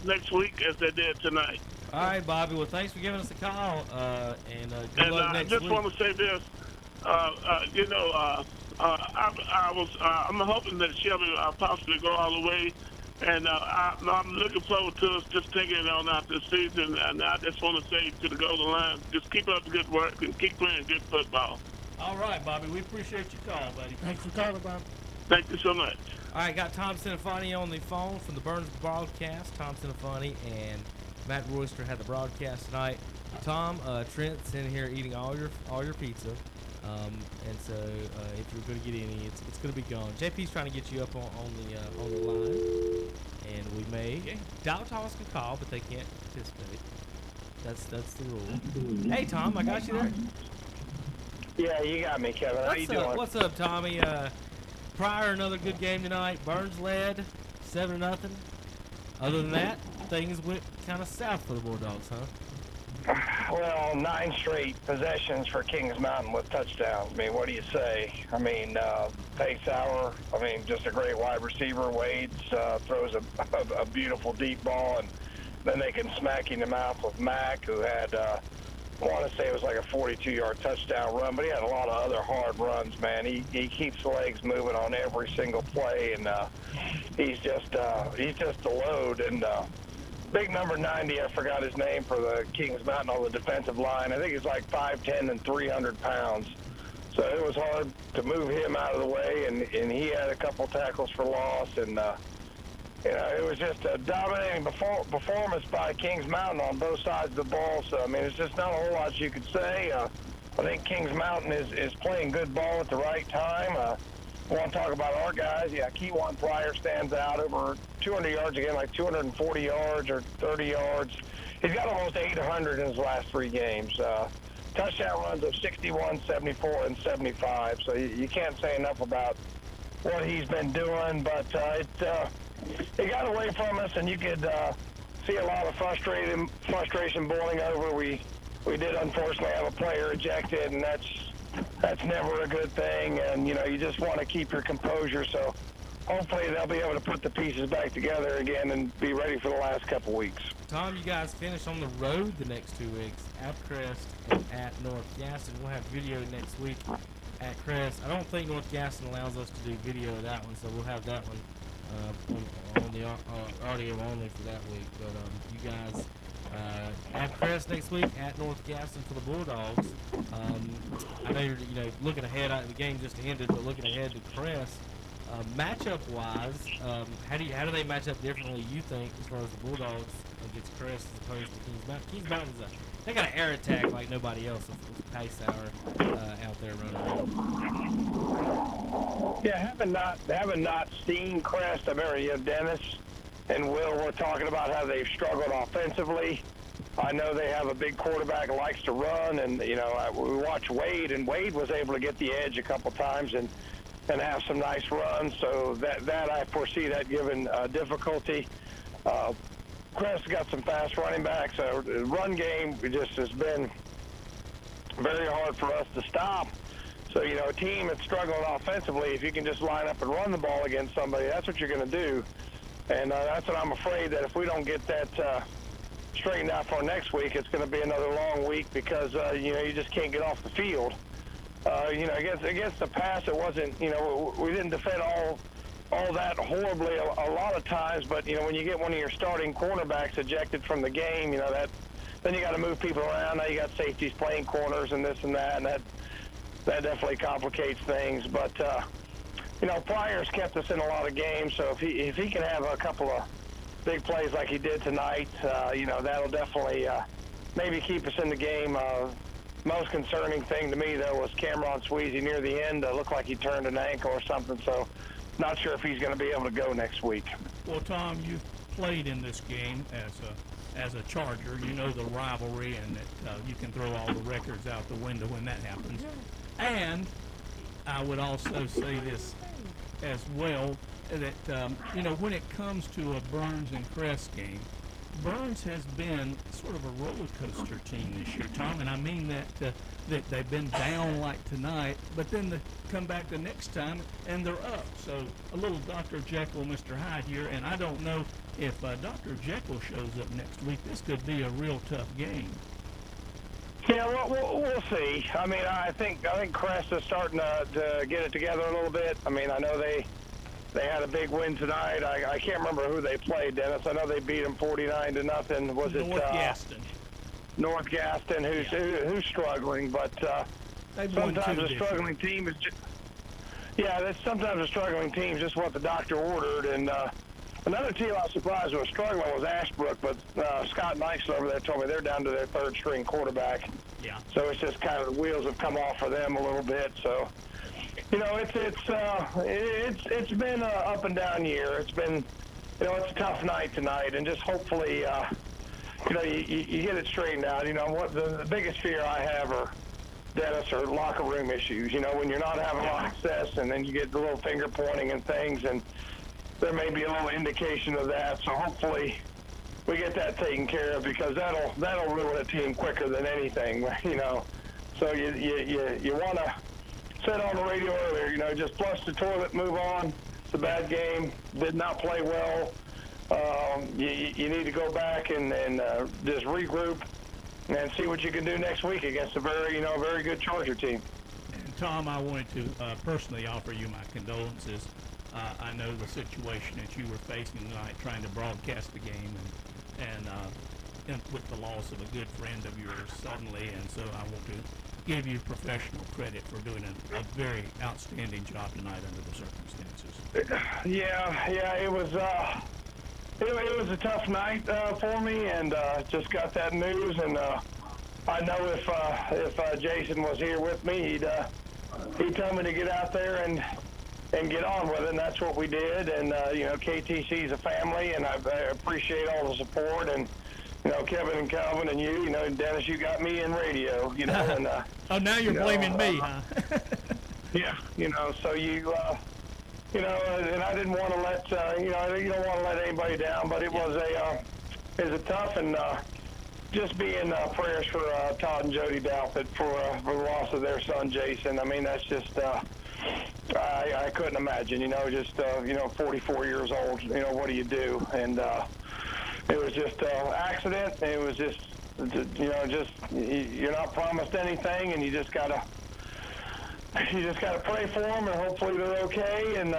next week as they did tonight. All right, Bobby. Well, thanks for giving us a call, and good luck next week. I just want to say this. I'm hoping that Shelby possibly go all the way, and I'm looking forward to us just taking it on out this season. And I just want to say to the Golden Lions, just keep up the good work and keep playing good football. All right, Bobby. We appreciate your call, buddy. Thanks for calling, Bobby. Thank you so much. All right, got Tom Sinafani on the phone from the Burns broadcast. Tom Sinafani and Matt Royster had the broadcast tonight. Tom, Trent's in here eating all your pizza. And so if you're going to get any, it's going to be gone. JP's trying to get you up on the line, and we may. Dow Thomas can call, but they can't participate. That's the rule. Hey, Tom, I got you there. Yeah, you got me, Kevin. How you doing? What's up, Tommy? Pryor, another good game tonight. Burns led 7-0. Other than that, things went kind of south for the Bulldogs, huh? Well, 9 straight possessions for Kings Mountain with touchdowns. I mean, what do you say? I mean, Pace Sauer, just a great wide receiver. Wade throws a beautiful deep ball, and then they can smack him in the mouth with Mack, who had, I want to say it was like a 42-yard touchdown run, but he had a lot of other hard runs, man. He keeps the legs moving on every single play, and he's just a load. And big number 90, I forgot his name for the Kings Mountain on the defensive line. I think he's like 5'10" and 300 pounds. So it was hard to move him out of the way, and he had a couple tackles for loss. And You know, it was just a dominating performance by Kings Mountain on both sides of the ball. So, I mean, it's just not a whole lot you could say. I think Kings Mountain is playing good ball at the right time. I want to talk about our guys. Yeah, Keywan Pryor stands out over 200 yards again, like 240 yards or 30 yards. He's got almost 800 in his last 3 games. Touchdown runs of 61, 74, and 75. So you can't say enough about what he's been doing, but it got away from us, and you could see a lot of frustration boiling over. We did unfortunately have a player ejected, and that's never a good thing. And you know, you just want to keep your composure. So hopefully they'll be able to put the pieces back together again and be ready for the last couple weeks. Tom, you guys finish on the road the next 2 weeks at Crest and at North Gaston. We'll have video next week at Crest. I don't think North Gaston allows us to do video of that one, so we'll have that one on the audio only for that week. But you guys at Crest next week, at North Gaston for the Bulldogs. I know you're looking ahead. The game just ended, but looking ahead to Crest. Matchup-wise, how do they match up differently, you think, as far as the Bulldogs against Crest as opposed to Kings Mountain? Kings Mountain's they got an air attack like nobody else with Pacehour out there running. Yeah, having not seen Crest, I remember Dennis and Will were talking about how they've struggled offensively. I know they have a big quarterback who likes to run, and we watched Wade, and Wade was able to get the edge a couple times and have some nice runs. So that I foresee that given difficulty. Crest got some fast running backs. The run game just has been very hard for us to stop. So, a team that's struggling offensively, if you can just line up and run the ball against somebody, that's what you're going to do. And that's what I'm afraid that if we don't get that straightened out for next week, it's going to be another long week because, you just can't get off the field. Against the pass, it wasn't, we didn't defend all that horribly a lot of times, but, when you get one of your starting cornerbacks ejected from the game, then you got to move people around. Now you got safeties playing corners and this and that definitely complicates things. But, Pryor's kept us in a lot of games, so if he can have a couple of big plays like he did tonight, that'll definitely maybe keep us in the game. Most concerning thing to me, though, was Cameron Sweezy near the end. Looked like he turned an ankle or something, so not sure if he's going to be able to go next week. Well, Tom, you've played in this game as a Charger. You know the rivalry and that you can throw all the records out the window when that happens. And I would also say this as well, that, when it comes to a Burns and Crest game, Burns has been sort of a roller coaster team this year, Tom, and I mean that they've been down like tonight, but then they come back the next time and they're up. So a little Dr. Jekyll, Mr. Hyde here, and I don't know if Dr. Jekyll shows up next week. This could be a real tough game. Yeah, we'll see. I mean, I think Crest is starting to get it together a little bit. I mean, I know they had a big win tonight. I can't remember who they played, Dennis. I know they beat them 49-0. Was it North Gaston? North Gaston, who's struggling, but sometimes a struggling team is just sometimes a struggling team is just what the doctor ordered. And another team I was surprised was struggling was Ashbrook, but Scott Nixon over there told me they're down to their third string quarterback. Yeah. So it's just kind of the wheels have come off for them a little bit. So. It's been an up and down year. It's been, it's a tough night tonight, and just hopefully, you get it straightened out. What the biggest fear I have Dennis, are locker room issues. When you're not having a lot of success, and then you get the little finger pointing and things, and there may be a little indication of that. So hopefully, we get that taken care of because that'll ruin a team quicker than anything. So you want to. Said on the radio earlier, just flush the toilet, move on. It's a bad game. Did not play well. You need to go back and just regroup and see what you can do next week against a very good Charger team. And Tom, I wanted to personally offer you my condolences. I know the situation that you were facing tonight, trying to broadcast the game, and with the loss of a good friend of yours suddenly, and so I want to give you professional credit for doing a very outstanding job tonight under the circumstances. Yeah, it was it was a tough night for me, and just got that news. And I know if Jason was here with me, he'd tell me to get out there and get on with it, and that's what we did. And KTC's a family, and I appreciate all the support. And Kevin and Calvin and you, Dennis, you got me in radio, And oh, now you're blaming me, huh? Yeah, so you. And I didn't want to let you don't want to let anybody down, but it was a tough, and just be in prayers for Todd and Jody Dalpett for the loss of their son Jason. I mean, that's just I couldn't imagine, just 44 years old. What do you do? And it was just accident. It was just you're not promised anything, and you just gotta pray for them, and hopefully they're okay, and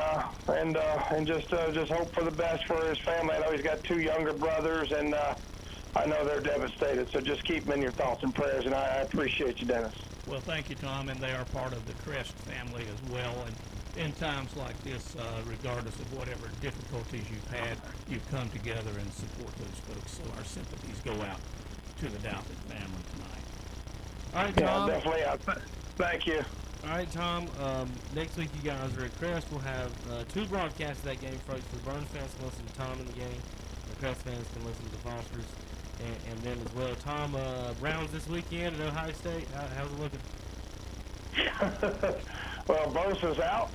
just hope for the best for his family. I know he's got 2 younger brothers, and I know they're devastated. So just keep them in your thoughts and prayers, and I appreciate you, Dennis. Well, thank you, Tom, and they are part of the Crest family as well. And in times like this, regardless of whatever difficulties you've had, you've come together and support those folks. So our sympathies go out to the Dalpett family tonight. All right, Tom. Yeah, definitely. Thank you. All right, Tom. Next week, you guys are at Crest. We'll have 2 broadcasts of that game, folks. The Burns fans can listen to Tom in the game. The Crest fans can listen to the Fosters, and then as well. Tom, Browns this weekend at Ohio State. How's it looking? Well, Bosa's out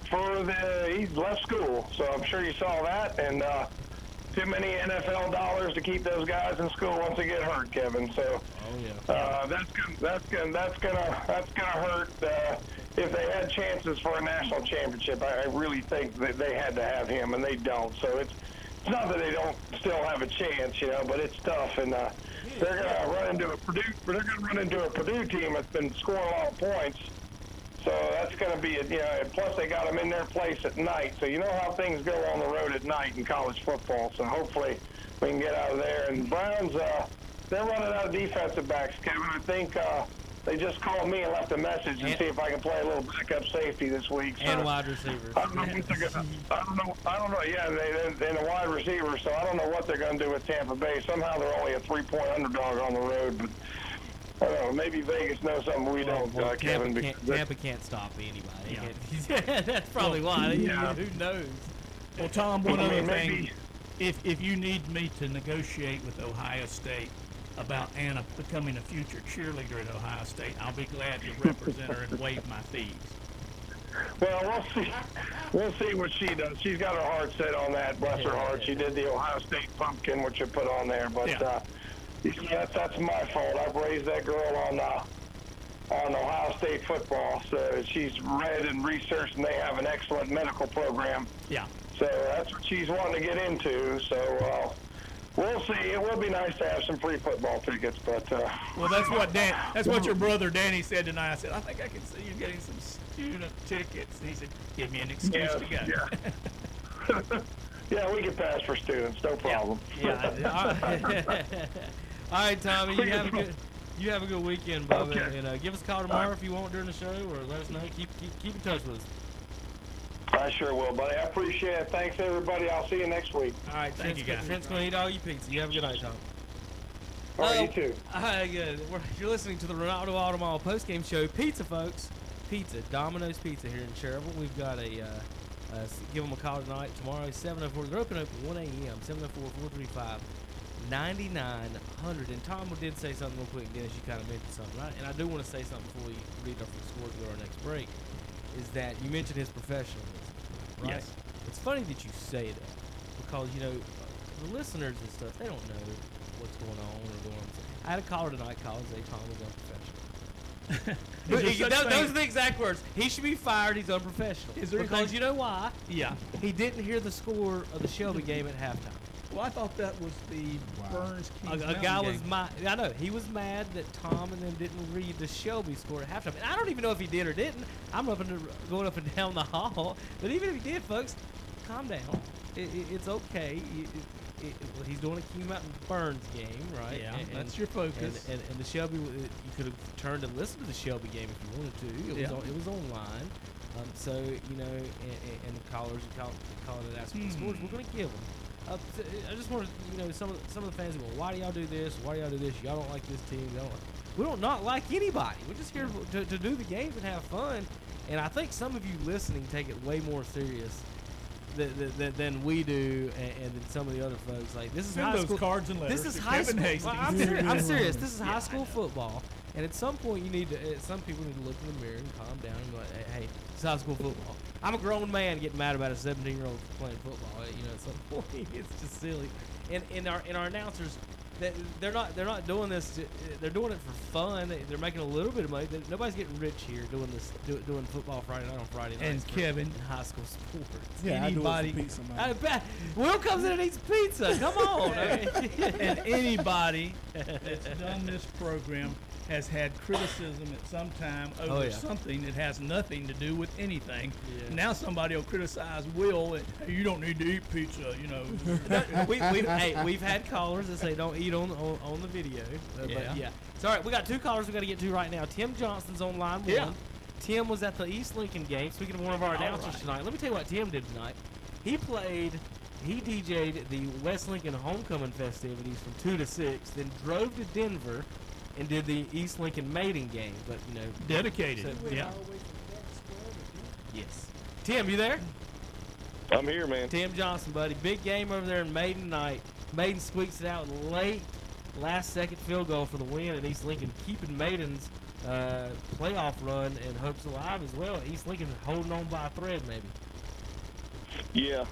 he's left school, so I'm sure you saw that. And too many NFL dollars to keep those guys in school once they get hurt, Kevin. So that's gonna hurt. If they had chances for a national championship, I really think that they had to have him, and they don't. So it's not that they don't still have a chance, but it's tough, and they're gonna run into a Purdue. They're gonna run into a Purdue team that's been scoring a lot of points. So that's going to be plus they got them in their place at night. So you know how things go on the road at night in college football. So hopefully we can get out of there. And Browns, they're running out of defensive backs, Kevin. I think they just called me and left a message and see if I can play a little backup safety this week. So and wide receivers. I don't know what they're going to. I don't know. Yeah, and a wide receiver. So I don't know what they're going to do with Tampa Bay. Somehow they're only a 3-point underdog on the road, but. I don't know, maybe Vegas knows something we don't, Kevin. Tampa can't stop anybody. Yeah. That's probably why. Who knows? Well, Tom, one other thing. If you need me to negotiate with Ohio State about Anna becoming a future cheerleader at Ohio State, I'll be glad to represent her and waive my fees. Well, we'll see what she does. She's got her heart set on that, bless her heart. She did the Ohio State pumpkin, which you put on there, but that's my fault. I've raised that girl on Ohio State football, so she's read and researched, and they have an excellent medical program. Yeah. So that's what she's wanting to get into. So we'll see. It will be nice to have some free football tickets, but well, that's what your brother Danny said tonight. I said, I think I can see you getting some student tickets. And he said, give me an excuse to go. Yeah. Yeah, we can pass for students, no problem. All right, Tommy, you have a good weekend, Bubba, and give us a call tomorrow if you want during the show, or let us know. Keep in touch with us. I sure will, buddy. I appreciate it. Thanks, everybody. I'll see you next week. All right, thank you, guys. Trent's going to eat all your pizza. You have a good night, Tom. All right, you too. All right, good. You're listening to the Renaldo Automall postgame show. Pizza, folks. Pizza. Domino's Pizza here in Cherville. We've got give them a call tonight. Tomorrow is 7:04. They're open 1 a.m. 704-435-9900. And Tom did say something real quick, Dennis. You kind of mentioned something, right? And I do want to say something before we read off the scores and go to our next break. Is that you mentioned his professionalism, right? Yes. It's funny that you say that because the listeners and stuff, they don't know what's going on or going on. I had a caller tonight call and say Tom was unprofessional. Those are the exact words. He should be fired. He's unprofessional. Because you know why? Yeah. He didn't hear the score of the Shelby game at halftime. Well, I thought that was the Burns Kings A guy was mad. I know. He was mad that Tom and them didn't read the Shelby score at halftime. And I don't even know if he did or didn't. I'm going up and down the hall. But even if he did, folks, calm down. It's okay. He's doing a Kings Mountain Burns game, right? Yeah, that's your focus. And the Shelby, you could have turned and listened to the Shelby game if you wanted to. It was online. And the callers and calling and asking for the scores, we're going to give them. I just want to, some of the fans go, why do y'all do this? Why do y'all do this? Y'all don't like this team. We don't not like anybody. We're just here to do the games and have fun. And I think some of you listening take it way more serious than we do, and than some of the other folks. Like, this is Send high those school. cards and letters This is to high Kevin school. Hastings. I'm serious. This is high school football. And at some point, some people need to look in the mirror and calm down and go, hey, it's high school football. I'm a grown man getting mad about a 17-year-old playing football. At some point, it's just silly. And our announcers, they're not doing this. They're doing it for fun. They're making a little bit of money. Nobody's getting rich here doing this, doing football Friday night on Friday night. And Kevin, in high school sports. Yeah, anybody. I do it for pizza, man. I bet Will comes in and eats pizza. Come on. And anybody that's done this program has had criticism at some time over something that has nothing to do with anything. Yeah. Now somebody will criticize Will, and hey, you don't need to eat pizza, we've had callers that say don't eat on the video. But yeah. So, all right, we got 2 callers we got to get to right now. Tim Johnson's on line 1. Yeah. Tim was at the East Lincoln game. Speaking of one of our announcers tonight, let me tell you what Tim did tonight. He DJ'd the West Lincoln homecoming festivities from 2 to 6, then drove to Denver and did the East Lincoln maiden game. But, dedicated. So, yeah. Yes. Tim, you there? I'm here, man. Tim Johnson, buddy. Big game over there in Maiden night. Maiden squeaks it out late, last-second field goal for the win, and East Lincoln keeping Maiden's playoff run and hopes alive as well. East Lincoln holding on by a thread, maybe. Yeah,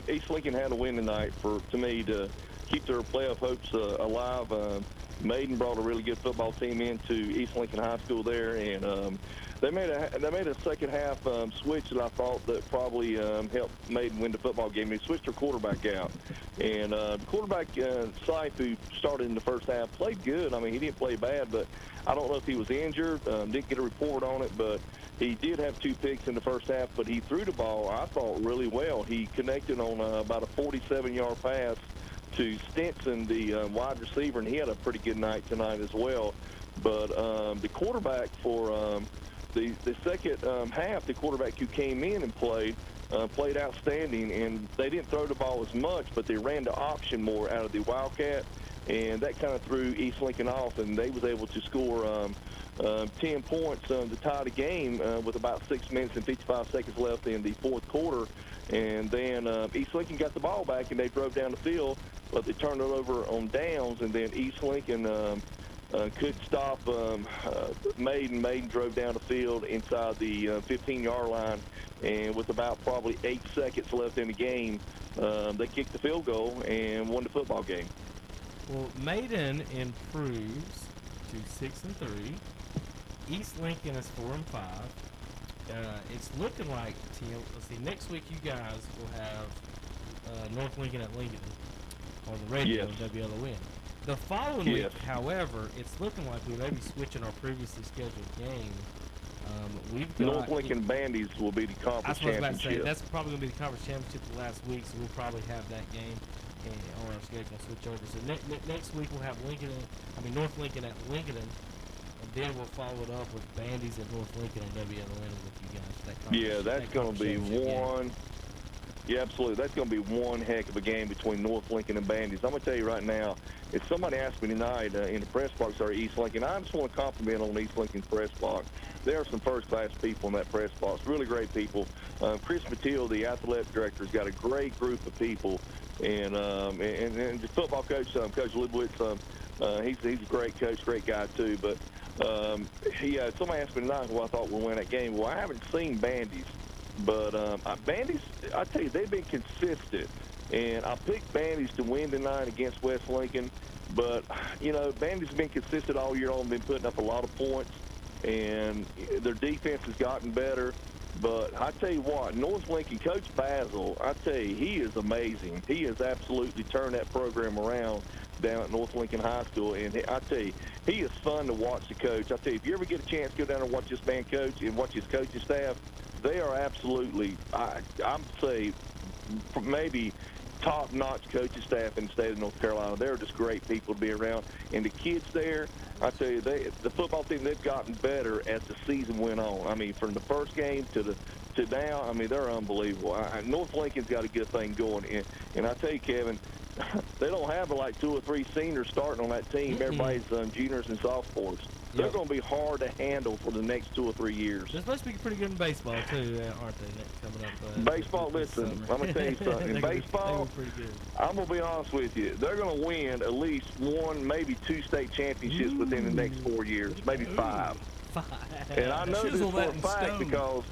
East Lincoln had a win tonight to me to keep their playoff hopes alive. Maiden brought a really good football team into East Lincoln High School there, and they made a second half switch that I thought that probably helped Maiden win the football game. They switched their quarterback out, and the quarterback Scythe, who started in the first half, played good. I mean, he didn't play bad, but I don't know if he was injured. Didn't get a report on it, but he did have 2 picks in the first half. But he threw the ball, I thought, really well. He connected on about a 47-yard pass to Stinson, the wide receiver, and he had a pretty good night tonight as well. But the quarterback for the second half, the quarterback who came in and played outstanding, and they didn't throw the ball as much, but they ran the option more out of the Wildcat, and that kind of threw East Lincoln off, and they was able to score 10 points to tie the game with about 6 minutes and 55 seconds left in the fourth quarter. And then East Lincoln got the ball back, and they drove down the field, but they turned it over on downs, and then East Lincoln couldn't stop Maiden. Maiden drove down the field inside the 15-yard line, and with about probably 8 seconds left in the game, they kicked the field goal and won the football game. Well, Maiden improves to 6-3. East Lincoln is 4-5. It's looking like, Tim, let's see, next week you guys will have North Lincoln at Lincoln on the radio, WLON. The following week, however, it's looking like we may be switching our previously scheduled game. We've got North Lincoln Bandies will be the conference championship. That's what I was about to say. That's probably going to be the conference championship the last week, so we'll probably have that game on our schedule and switch over. So next week we'll have North Lincoln at Lincoln, and then we'll follow it up with Bandies at North Lincoln on WLON with you guys. That's going to be one. Yeah, absolutely. That's going to be one heck of a game between North Lincoln and Bandies. I'm going to tell you right now, if somebody asked me tonight in the press box or East Lincoln, I just want to compliment on East Lincoln press box. There are some first-class people in that press box, really great people. Chris Mathiel, the athletic director, has got a great group of people. And the football coach, Coach Libowitz, he's a great coach, great guy too. But somebody asked me tonight who I thought would win that game. Well, I haven't seen Bandies. But Bandies, I tell you, they've been consistent. And I picked Bandies to win tonight against West Lincoln. But, Bandies have been consistent all year long, been putting up a lot of points. And their defense has gotten better. But I tell you what, North Lincoln, Coach Basil, I tell you, he is amazing. He has absolutely turned that program around down at North Lincoln High School. And I tell you, he is fun to watch the coach. I tell you, if you ever get a chance to go down and watch this man coach and watch his coaching staff, they are absolutely, I'm say, maybe top-notch coaching staff in the state of North Carolina. They're just great people to be around. And the kids there, I tell you, the football team, they've gotten better as the season went on. I mean, from the first game to now, I mean, they're unbelievable. North Lincoln's got a good thing going. And I tell you, Kevin, they don't have like 2 or 3 seniors starting on that team. Everybody's juniors and sophomores. They're going to be hard to handle for the next 2 or 3 years. They're supposed to be pretty good in baseball, too, aren't they, coming up? Baseball, listen, I'm going to tell you something. In baseball, I'm going to be honest with you, they're going to win at least 1, maybe 2 state championships within the next 4 years, maybe 5. And I know this for a fact because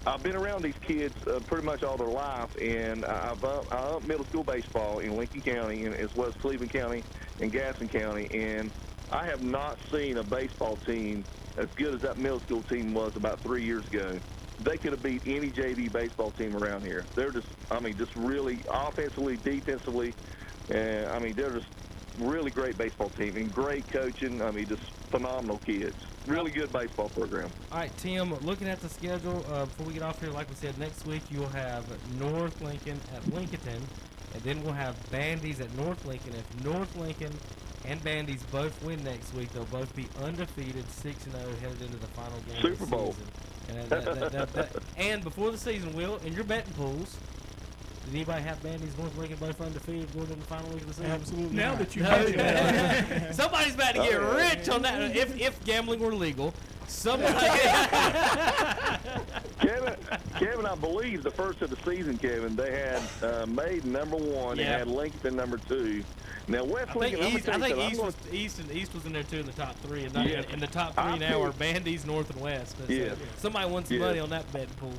I've been around these kids pretty much all their life, and I up middle school baseball in Lincoln County, and as well as Cleveland County and Gaston County, and I have not seen a baseball team as good as that middle school team was about 3 years ago. They could have beat any JV baseball team around here. They're just, I mean, just really offensively, defensively, I mean, they're just really great baseball team and great coaching. I mean, just phenomenal kids. Really good baseball program. All right, Tim, looking at the schedule, before we get off here, like we said, next week you'll have North Lincoln at Lincolnton, and then we'll have Bandy's at North Lincoln. If North Lincoln and Bandy's both win next week, they'll both be undefeated, 6-0, headed into the final game Super Bowl. of the season. And before the season, Will, in your betting pools, did anybody have Bandy's North Lincoln both undefeated going into the final week of the season? Absolutely. Now not. that you mention it. Somebody's about to get rich on that. If gambling were legal, somebody. Kevin, I believe the first of the season, Kevin, they had Maiden number 1 and had Lincoln number 2. Now West Lincoln, I think East was in there too in the top 3, and in the top 3 now are Bandy's North and West. Somebody won some money on that betting pool.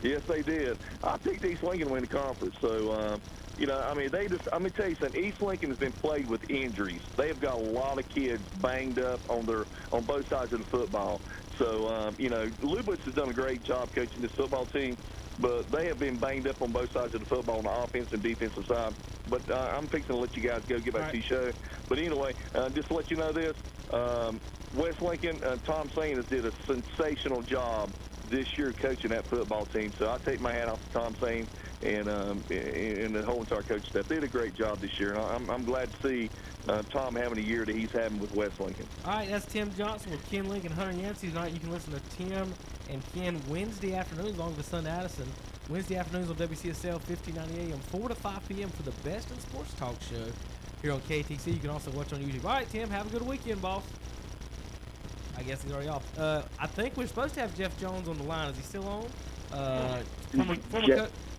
Yes, they did. I picked East Lincoln to win the conference. So, you know, I mean, I'm going to tell you something. East Lincoln has been plagued with injuries. They've got a lot of kids banged up on both sides of the football. So, you know, Lubitz has done a great job coaching this football team, but they have been banged up on both sides of the football on the offense and defensive side. But I'm fixing to let you guys go get back to the show. But anyway, just to let you know this, West Lincoln, Tom Sanders did a sensational job this year coaching that football team. So I take my hat off to Tom Sane and the whole entire coach staff. They did a great job this year, and I'm glad to see Tom having a year that he's having with West Lincoln. All right, that's Tim Johnson with Ken Lincoln, Hunter Yancey tonight. You can listen to Tim and Ken Wednesday afternoons along with Son Addison. Wednesday afternoons on WCSL 1590 AM, 4 to 5 p.m. for the best in sports talk show here on KTC. You can also watch on YouTube. All right, Tim, have a good weekend, boss. I guess he's already off. I think we're supposed to have Jeff Jones on the line. Is he still on?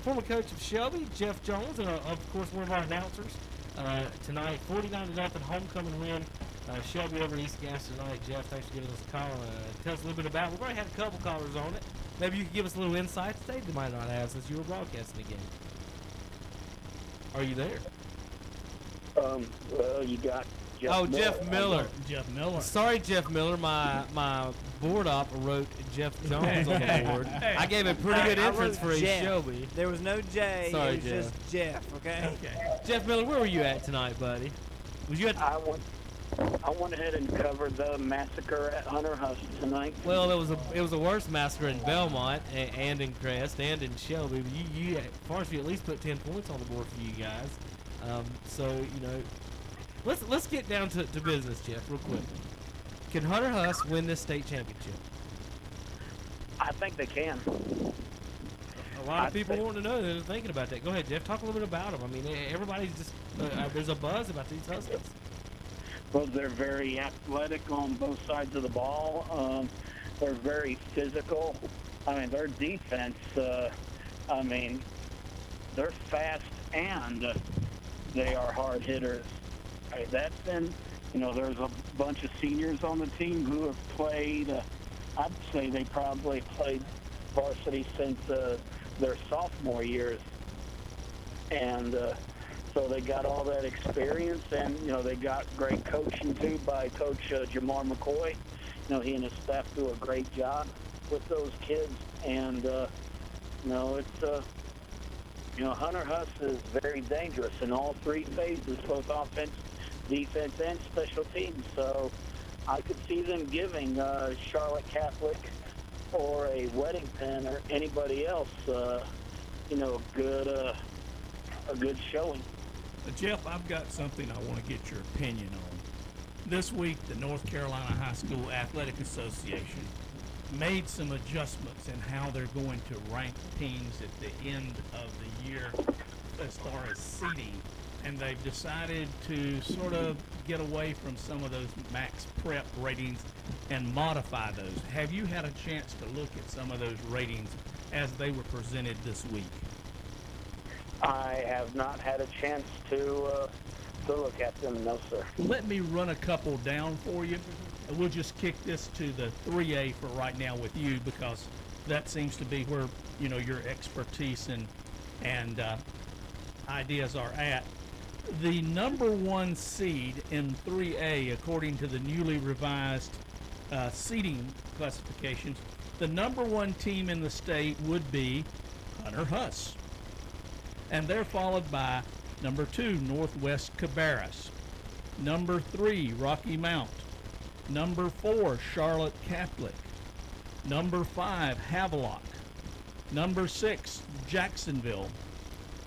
Former coach of Shelby, Jeff Jones, and of course one of our announcers tonight. 49-0 homecoming win. Shelby over East Gas tonight. Jeff, thanks for giving us a call. Tell us a little bit about it. We've already had a couple callers on it. Maybe you could give us a little insight that they might not have since you were broadcasting the game. Are you there? Well, you got Jeff Miller. Jeff Miller. Sorry, Jeff Miller. My board op wrote Jeff Jones on the board. I gave a pretty good entrance for Shelby. There was no J. Sorry, it was Jeff. just Jeff. Okay. Jeff Miller, where were you at tonight, buddy? Was you at? I went ahead and covered the massacre at Hunter Huss tonight. Well, it was a worse massacre in Belmont and in Crest and in Shelby. You Forrest, you at least put 10 points on the board for you guys. So you know. Let's get down to business, Jeff, real quick. Can Hunter Huss win this state championship? I think they can. A lot of people want to know that they're thinking about that. Go ahead, Jeff. Talk a little bit about them. I mean, everybody's just there's a buzz about these Huskies. Well, they're very athletic on both sides of the ball. They're very physical. I mean, their defense. I mean, they're fast and they are hard hitters. That's been, you know, there's a bunch of seniors on the team who have played, I'd say they probably played varsity since their sophomore years. And so they got all that experience, and, you know, they got great coaching, too, by Coach Jamar McCoy. You know, he and his staff do a great job with those kids. And, you know, it's, you know, Hunter Huss is very dangerous in all 3 phases, both offense, defense, and special teams. So I could see them giving Charlotte Catholic or a Wedding Pen or anybody else, you know, good a good showing. Jeff, I've got something I want to get your opinion on. This week, the North Carolina High School Athletic Association made some adjustments in how they're going to rank teams at the end of the year as far as seeding. And they've decided to sort of get away from some of those max prep ratings and modify those. Have you had a chance to look at some of those ratings as they were presented this week? I have not had a chance to look at them, no, sir. Let me run a couple down for you. We'll just kick this to the 3A for right now with you, because that seems to be where, you know, your expertise and ideas are at. The number one seed in 3A, according to the newly revised seeding classifications, the number one team in the state would be Hunter Huss. And they're followed by number 2, Northwest Cabarrus. Number 3, Rocky Mount. Number 4, Charlotte Catholic. Number 5, Havelock. Number 6, Jacksonville.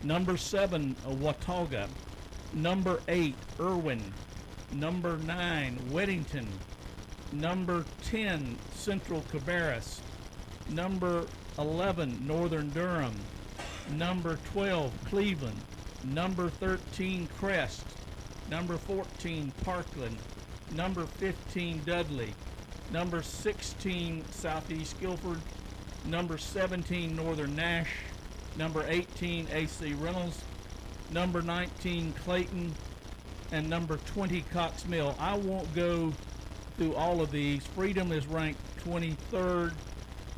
Number 7, Watauga. Number 8, Irwin. Number 9, Weddington. Number 10, Central Cabarrus. Number 11, Northern Durham. Number 12, Cleveland. Number 13, Crest. Number 14, Parkland. Number 15, Dudley. Number 16, Southeast Guilford. Number 17, Northern Nash. Number 18, AC Reynolds. Number 19, Clayton. And number 20, Cox Mill. I won't go through all of these. Freedom is ranked 23rd.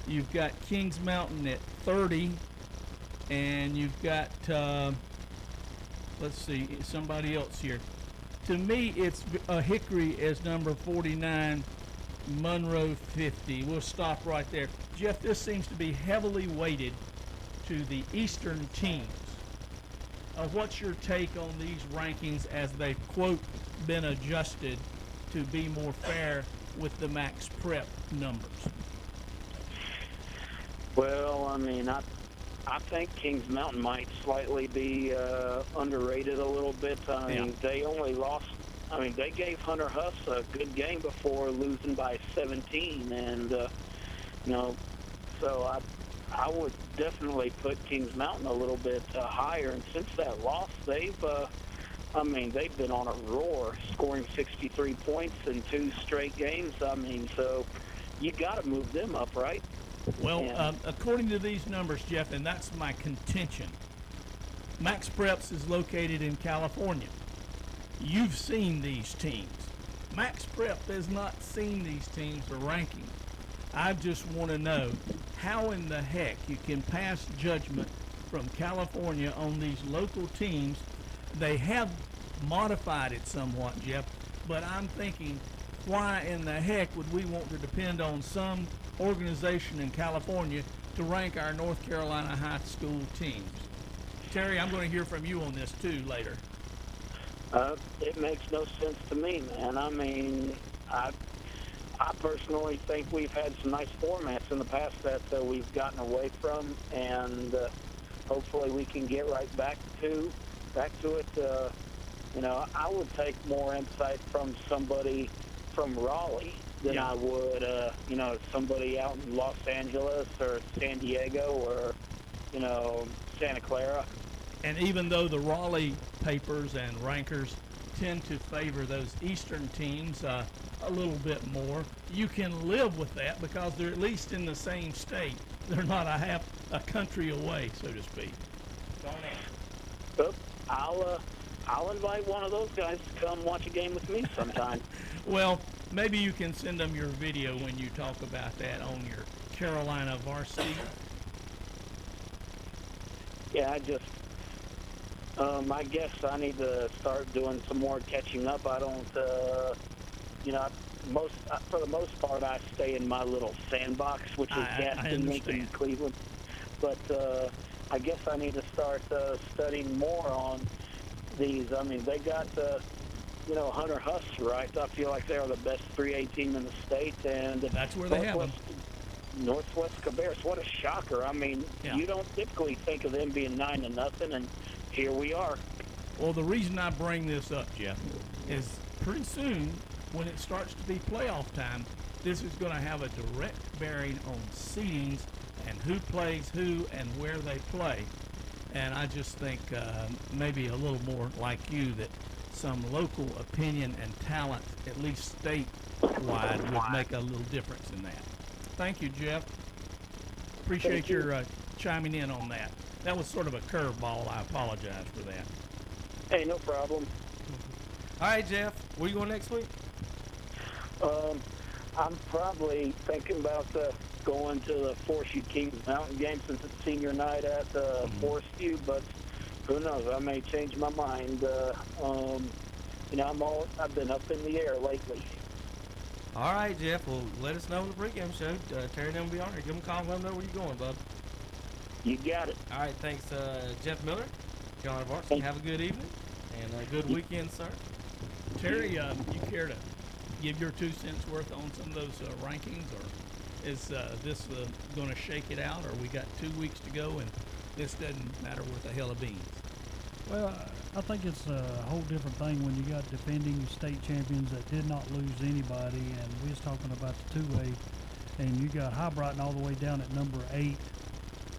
You've got Kings Mountain at 30. And you've got, let's see, somebody else here. To me, it's Hickory as number 49, Monroe 50. We'll stop right there. Jeff, this seems to be heavily weighted to the eastern teams. What's your take on these rankings as they've, quote, been adjusted to be more fair with the max prep numbers? Well, I mean, I think Kings Mountain might slightly be underrated a little bit. I mean, they only lost. I mean, they gave Hunter Huss a good game before losing by 17, and you know, so I would definitely put Kings Mountain a little bit higher. And since that loss, they've I mean, they've been on a roar, scoring 63 points in 2 straight games. I mean, so you got to move them up, right? Well, according to these numbers, Jeff, and that's my contention, Max Preps is located in California. You've seen these teams. Max Prep has not seen these teams for ranking. I just want to know how in the heck you can pass judgment from California on these local teams. They have modified it somewhat, Jeff, but I'm thinking, why in the heck would we want to depend on some organization in California to rank our North Carolina high school teams? Terry, I'm going to hear from you on this too later. It makes no sense to me, man. I mean, I personally think we've had some nice formats in the past that we've gotten away from, and hopefully we can get right back to it. You know, I would take more insight from somebody from Raleigh than I would, you know, somebody out in Los Angeles or San Diego or, you know, Santa Clara. And even though the Raleigh papers and rankers tend to favor those eastern teams a little bit more, you can live with that because they're at least in the same state. They're not a country away, so to speak. But I'll invite one of those guys to come watch a game with me sometime. Well, maybe you can send them your video when you talk about that on your Carolina varsity. Yeah, I guess I need to start doing some more catching up. I don't, you know, for the most part, I stay in my little sandbox, which is Gaston, Lincoln, Cleveland. But I guess I need to start studying more on these. I mean, they got, you know, Hunter Huss, right? I feel like they're the best 3A team in the state, and that's where they have them. Northwest Cabarrus, what a shocker! I mean, you don't typically think of them being 9-0, and here we are. Well, the reason I bring this up, Jeff, is pretty soon when it starts to be playoff time, this is going to have a direct bearing on seedings and who plays who and where they play. And I just think maybe a little more like you, that some local opinion and talent, at least statewide, would make a little difference in that. Thank you, Jeff. Appreciate your chiming in on that. That was sort of a curveball. I apologize for that. Hey, no problem. All right, Jeff. Where you going next week? I'm probably thinking about going to the Forest View Kings Mountain game since it's senior night at Forest View, but who knows? I may change my mind. I've been up in the air lately. All right, Jeff. Well, let us know in the pregame show. Terry and them will be on here. Give them a call and let them know where you're going, bud. You got it. All right. Thanks, Jeff Miller. John Varsity. Have a good evening and a good weekend, sir. Terry, you care to give your 2 cents worth on some of those rankings, or is this going to shake it out, or we got 2 weeks to go and this doesn't matter worth a hell of beans? Well, I think it's a whole different thing when you got defending state champions that did not lose anybody, and we was talking about the 2A, and you got High Brighton all the way down at number 8.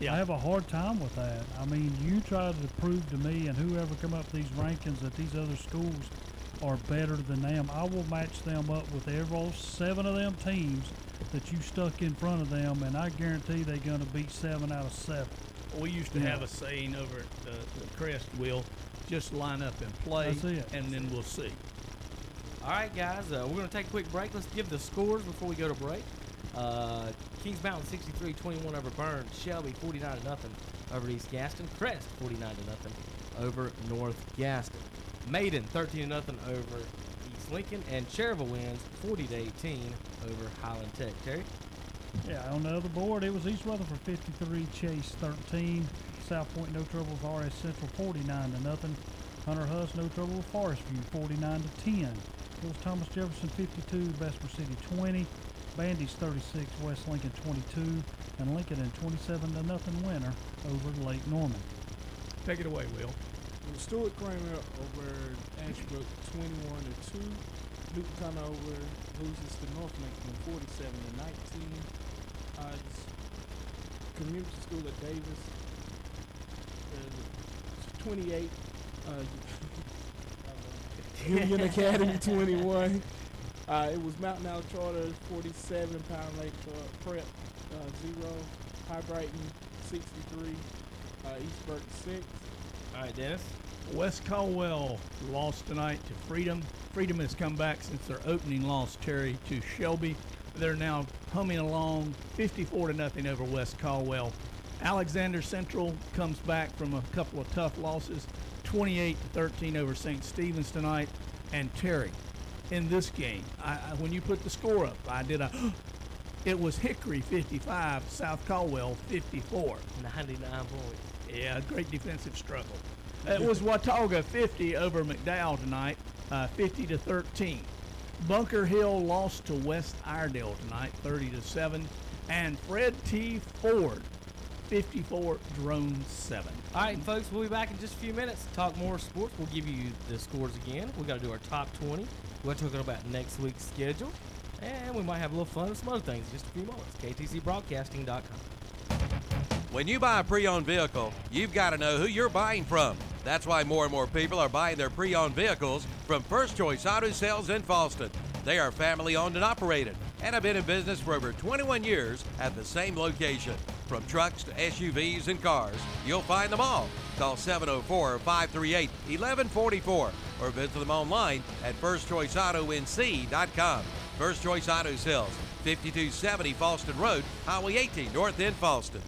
Yeah. I have a hard time with that. I mean, you try to prove to me and whoever come up with these rankings that these other schools are better than them. I will match them up with every 7 of them teams that you stuck in front of them, and I guarantee they're going to beat 7 out of 7. We used to have a saying over at the Crest, Will, just line up and play, and then we'll see. All right, guys, we're going to take a quick break. Let's give the scores before we go to break. Kings Mountain 63-21 over Burns. Shelby 49-0 over East Gaston. Crest 49-0 over North Gaston. Maiden 13-0 over East Lincoln, and Cherville wins 40-18 over Highland Tech. Terry? Yeah, on the other board, it was East Rutherford 53, Chase 13, South Point no trouble with RS Central 49-0, Hunter Huss no trouble with Forest View 49-10. It was Thomas Jefferson 52, Vesper City 20, Bandy's 36, West Lincoln 22, and Lincoln in 27-0 winner over Lake Norman. Take it away, Will. Stuart Kramer over Ashbrook 21-2. Newton Conover loses to North Lincoln 47-19. Community School at Davis 28. Union Academy 21. It was Mountain Out Charter 47, Pound Lake Prep 0. High Brighton 63. East Burke 6. All right, Dennis. West Caldwell lost tonight to Freedom. Freedom has come back since their opening loss, Terry, to Shelby. They're now humming along 54-0 over West Caldwell. Alexander Central comes back from a couple of tough losses, 28-13 over St. Stephen's tonight. And Terry, in this game, when you put the score up, it was Hickory 55, South Caldwell 54. 99 points. Yeah, great defensive struggle. It was Watauga 50 over McDowell tonight, 50-13. Bunker Hill lost to West Iredale tonight, 30-7. And Fred T. Ford, 54, Drone 7. All right, folks, we'll be back in just a few minutes to talk more sports. We'll give you the scores again. We've got to do our top 20. We're talking about next week's schedule. And we might have a little fun and some other things in just a few moments. KTCBroadcasting.com. When you buy a pre-owned vehicle, you've got to know who you're buying from. That's why more and more people are buying their pre-owned vehicles from First Choice Auto Sales in Falston. They are family-owned and operated and have been in business for over 21 years at the same location. From trucks to SUVs and cars, you'll find them all. Call 704-538-1144 or visit them online at firstchoiceautonc.com. First Choice Auto Sales, 5270 Falston Road, Highway 18, North End, Falston.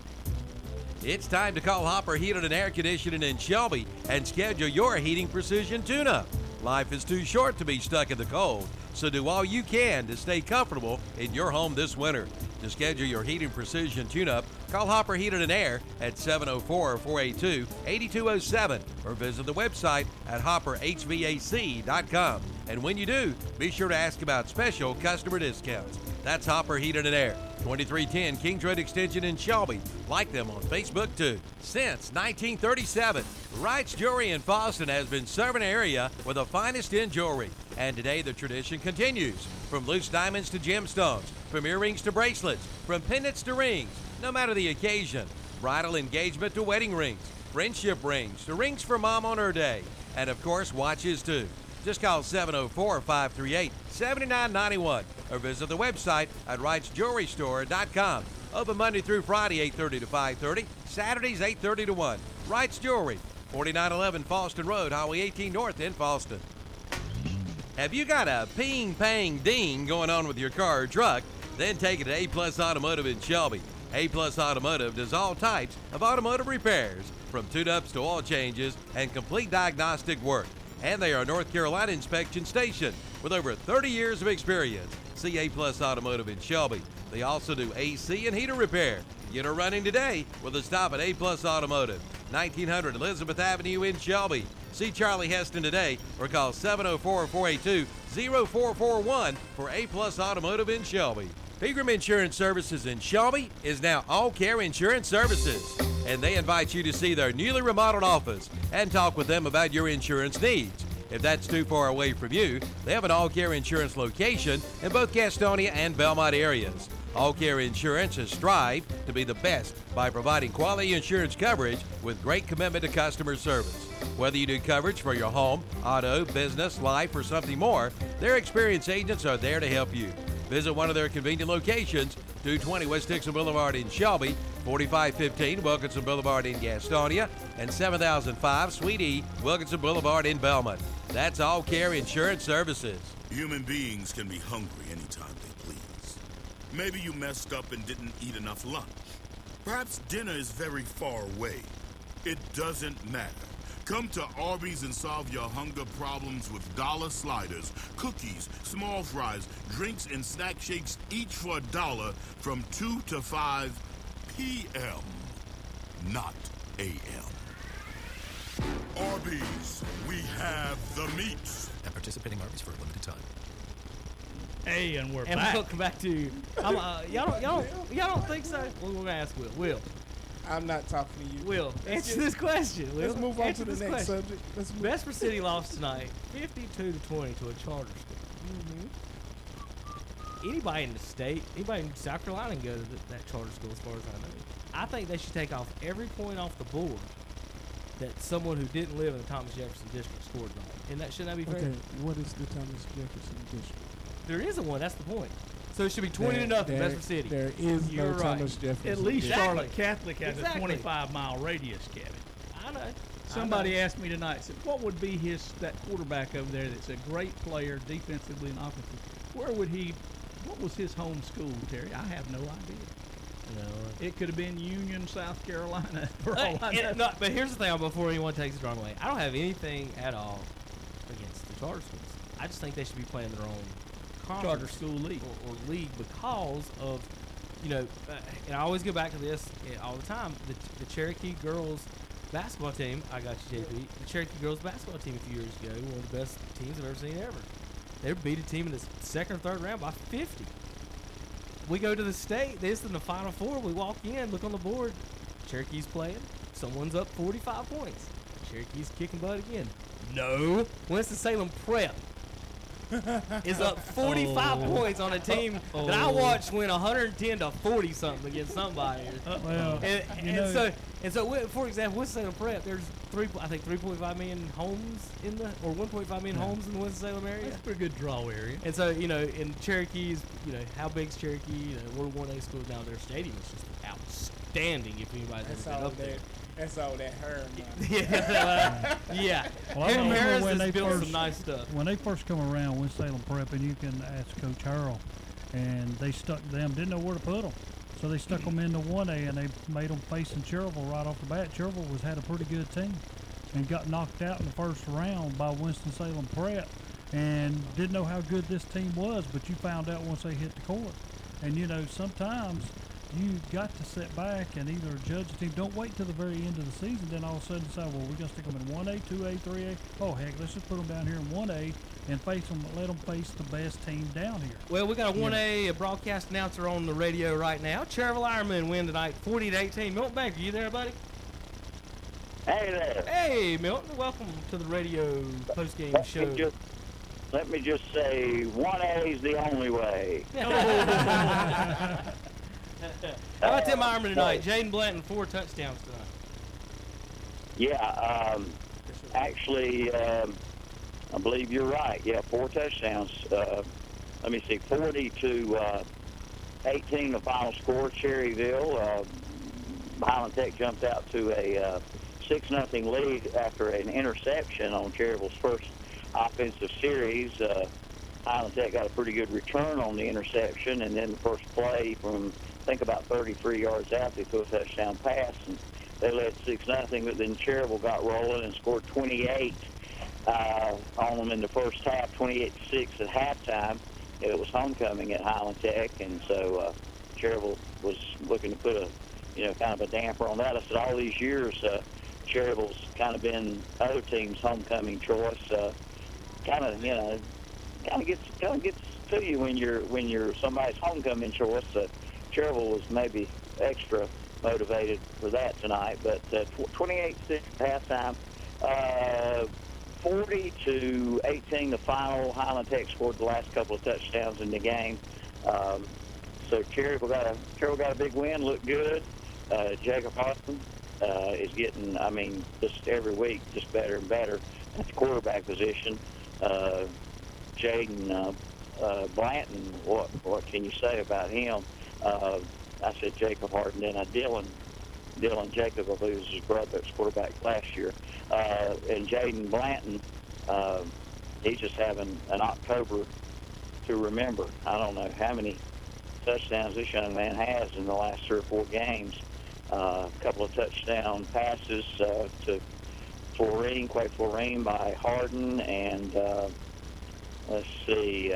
It's time to call Hopper Heating and Air Conditioning in Shelby and schedule your heating precision tune-up. Life is too short to be stuck in the cold, so do all you can to stay comfortable in your home this winter. To schedule your heating precision tune-up, call Hopper Heating and Air at 704-482-8207 or visit the website at hopperhvac.com. And when you do, be sure to ask about special customer discounts. That's Hopper Heating and Air. 2310 Kings Road Extension in Shelby. Like them on Facebook too. Since 1937, Wright's Jewelry in Fosston has been serving the area with the finest in jewelry. And today the tradition continues. From loose diamonds to gemstones, from earrings to bracelets, from pendants to rings, no matter the occasion. Bridal engagement to wedding rings, friendship rings to rings for mom on her day. And of course, watches too. Just call 704-538-7991 or visit the website at wrightsjewelrystore.com. Open Monday through Friday, 8:30 to 5:30. Saturdays, 8:30 to 1. Wright's Jewelry, 4911 Fallston Road, Highway 18 North in Fallston. Have you got a ping, pang, ding going on with your car or truck? Then take it to A-Plus Automotive in Shelby. A-Plus Automotive does all types of automotive repairs, from tune-ups to oil changes and complete diagnostic work. And they are a North Carolina inspection station with over 30 years of experience. See A-Plus Automotive in Shelby. They also do AC and heater repair. Get her running today with a stop at A-Plus Automotive, 1900 Elizabeth Avenue in Shelby. See Charlie Heston today or call 704-482-0441 for A-Plus Automotive in Shelby. Pregame Insurance Services in Shelby is now All Care Insurance Services, and they invite you to see their newly remodeled office and talk with them about your insurance needs. If that's too far away from you, they have an All Care Insurance location in both Gastonia and Belmont areas. All Care Insurance has strived to be the best by providing quality insurance coverage with great commitment to customer service. Whether you do coverage for your home, auto, business, life, or something more, their experienced agents are there to help you. Visit one of their convenient locations, 220 West Dixon Boulevard in Shelby, 4515 Wilkinson Boulevard in Gastonia, and 7005 Suite E Wilkinson Boulevard in Belmont. That's All Care Insurance Services. Human beings can be hungry anytime they please. Maybe you messed up and didn't eat enough lunch. Perhaps dinner is very far away. It doesn't matter. Come to Arby's and solve your hunger problems with dollar sliders, cookies, small fries, drinks, and snack shakes, each for $1 from 2 to 5 p.m., not a.m. Arby's, we have the meats. At participating Arby's for a limited time. Hey, and we're back. And welcome back to. Y'all don't think so? Well, we're gonna ask Will. Will. I'm not talking to you. Will, answer this question. Will. Let's move on to the next subject. Vesper City lost tonight, 52-20 to a charter school. Anybody in the state, anybody in South Carolina can go to that charter school, as far as I know. I think they should take off every point off the board that someone who didn't live in the Thomas Jefferson district scored on. And that should not be fair. Okay, what is the Thomas Jefferson district? There isn't one. That's the point. So it should be 20-0, Vesper City. There is no Thomas Jefferson. At least Charlotte Catholic has a 25-mile radius, Kevin. I know. Somebody asked me tonight, said, what would be that quarterback over there that's a great player defensively and offensively? What was his home school, Terry? I have no idea. No. It could have been Union, South Carolina. For all I know. No, but here's the thing before anyone takes it the wrong way. I don't have anything at all against the charter schools. I just think they should be playing their own charter school league or league because of, and I always go back to this all the time. The Cherokee girls basketball team, I got you, JP. The Cherokee girls basketball team a few years ago, one of the best teams I've ever seen ever. They beat a team in the second or third round by 50. We go to the state. This in the Final Four. We walk in, look on the board. Cherokee's playing. Someone's up 45 points. Cherokee's kicking butt again. No. Winston-Salem Prep is up 45 points on a team that I watched win 110 to 40 something against somebody. And so, for example, Winston-Salem Prep, there's 3.5 million homes or 1.5 million homes in the Winston-Salem area. That's a pretty good draw area. And so, in Cherokee's, how big's Cherokee? We're 1A schools now. Their stadium is just outstanding. If anybody's ever been up there. That's all that Hearn. Yeah. Well, I remember when they built some nice stuff. When they first come around, Winston-Salem Prep, and you can ask Coach Harrell, and they stuck them, didn't know where to put them. So they stuck them into 1A, and they made them facing Cherville right off the bat. Cherville had a pretty good team and got knocked out in the first round by Winston-Salem Prep and didn't know how good this team was, but you found out once they hit the court. And, sometimes you got to sit back and either judge the team. Don't wait till the very end of the season, then all of a sudden decide, well, we're going to stick them in 1A, 2A, 3A. Oh, heck, let's just put them down here in 1A and face them, let them face the best team down here. Well, we got a 1A broadcast announcer on the radio right now. Cherville Ironmen win tonight, 40-18. Milton Baker, you there, buddy? Hey there. Hey, Milton. Welcome to the radio postgame show. Let me just say, 1A is the only way. How about Tim Ironman tonight? Jaden Blanton, 4 touchdowns tonight. Yeah, actually, I believe you're right. Yeah, 4 touchdowns. Let me see, 40-18 the final score. Cherryville. Highland Tech jumped out to a 6-0 lead after an interception on Cherryville's first offensive series. Highland Tech got a pretty good return on the interception, and then the first play from, I think, about 33 yards out, they threw a touchdown pass, and they led 6-0, but then Cherryville got rolling and scored 28 on them in the first half, 28-6 at halftime. It was homecoming at Highland Tech, and so Cherryville was looking to put a, kind of a damper on that. I said all these years, Cherryville's kind of been other teams' homecoming choice. Kind of gets to you when you're somebody's homecoming choice. Cherryville was maybe extra motivated for that tonight, but 28-6 halftime, 40-18 the final. Highland Tech scored the last couple of touchdowns in the game, so Cherryville got a big win. Looked good. Jacob Hartman is getting, just every week just better and better at the quarterback position. Jaden Blanton, what can you say about him? I said Jacob Harden, then Dylan Jacob, I believe was his brother, that was quarterback last year. And Jaden Blanton, he's just having an October to remember. I don't know how many touchdowns this young man has in the last 3 or 4 games. A couple of touchdown passes to Quay Florine by Harden, and let's see,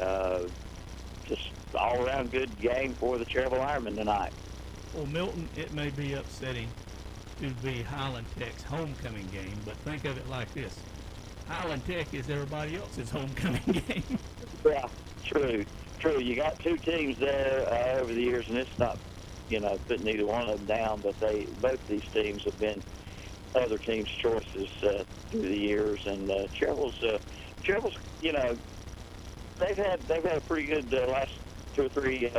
just all-around good game for the Cherryville Ironmen tonight. Well, Milton, it may be upsetting to be Highland Tech's homecoming game, but think of it like this. Highland Tech is everybody else's homecoming game. Yeah, true. You got 2 teams there over the years, and it's not, putting either one of them down, but both these teams have been other teams' choices through the years, and Cherville's, they've had a pretty good last 2 or 3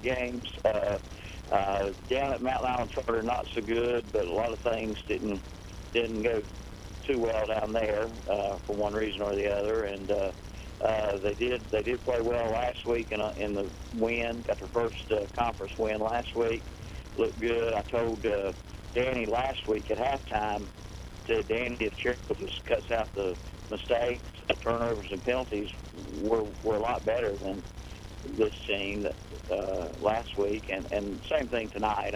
games. Down at Mountain Island Charter, not so good, but a lot of things didn't go too well down there for one reason or the other, and they did play well last week in the win. Got their first conference win last week. Looked good. I told Danny last week at halftime, said Danny, if Cherryville just cuts out the mistakes, the turnovers and penalties, were a lot better than this team last week, and same thing tonight.